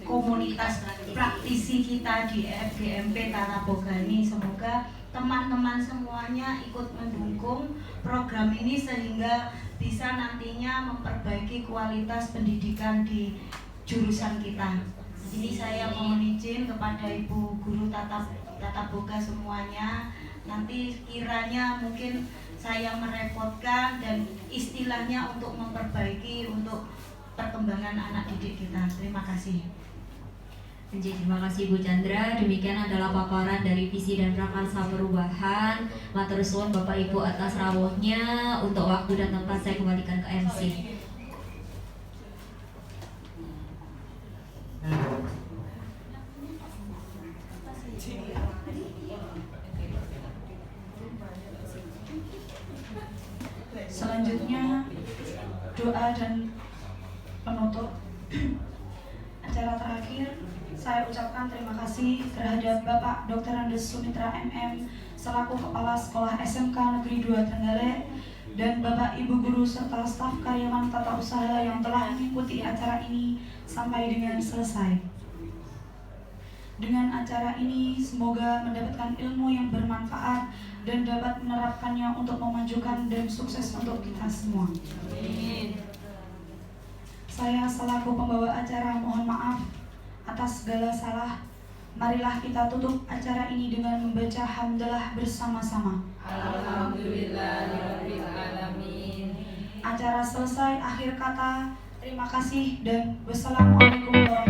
komunitas praktisi kita di FGMP Tata Boga ini. Semoga teman-teman semuanya ikut mendukung program ini sehingga bisa nantinya memperbaiki kualitas pendidikan di jurusan kita. Ini saya mohon izin kepada Ibu Guru Tata Boga semuanya. Nanti kiranya mungkin saya merepotkan dan istilahnya untuk memperbaiki untuk perkembangan anak didik kita. Terima kasih. Terima kasih Bu Chandra. Demikian adalah paparan dari visi dan prakarsa perubahan. Matur suwun Bapak Ibu atas rawuhnya. Untuk waktu dan tempat saya kembalikan ke MC. Selanjutnya doa dan penutup acara terakhir. Saya ucapkan terima kasih terhadap Bapak Dr. Andes Sumitra MM selaku Kepala Sekolah SMK Negeri 2 Trenggalek dan Bapak Ibu Guru serta staf karyawan tata usaha yang telah mengikuti acara ini sampai dengan selesai. Dengan acara ini semoga mendapatkan ilmu yang bermanfaat dan dapat menerapkannya untuk memajukan dan sukses untuk kita semua. Amin. Saya selaku pembawa acara mohon maaf atas segala salah. Marilah kita tutup acara ini dengan membaca hamdalah bersama-sama. Alhamdulillahirabbil alamin. Acara selesai, akhir kata terima kasih dan wassalamualaikum warahmatullahi wabarakatuh.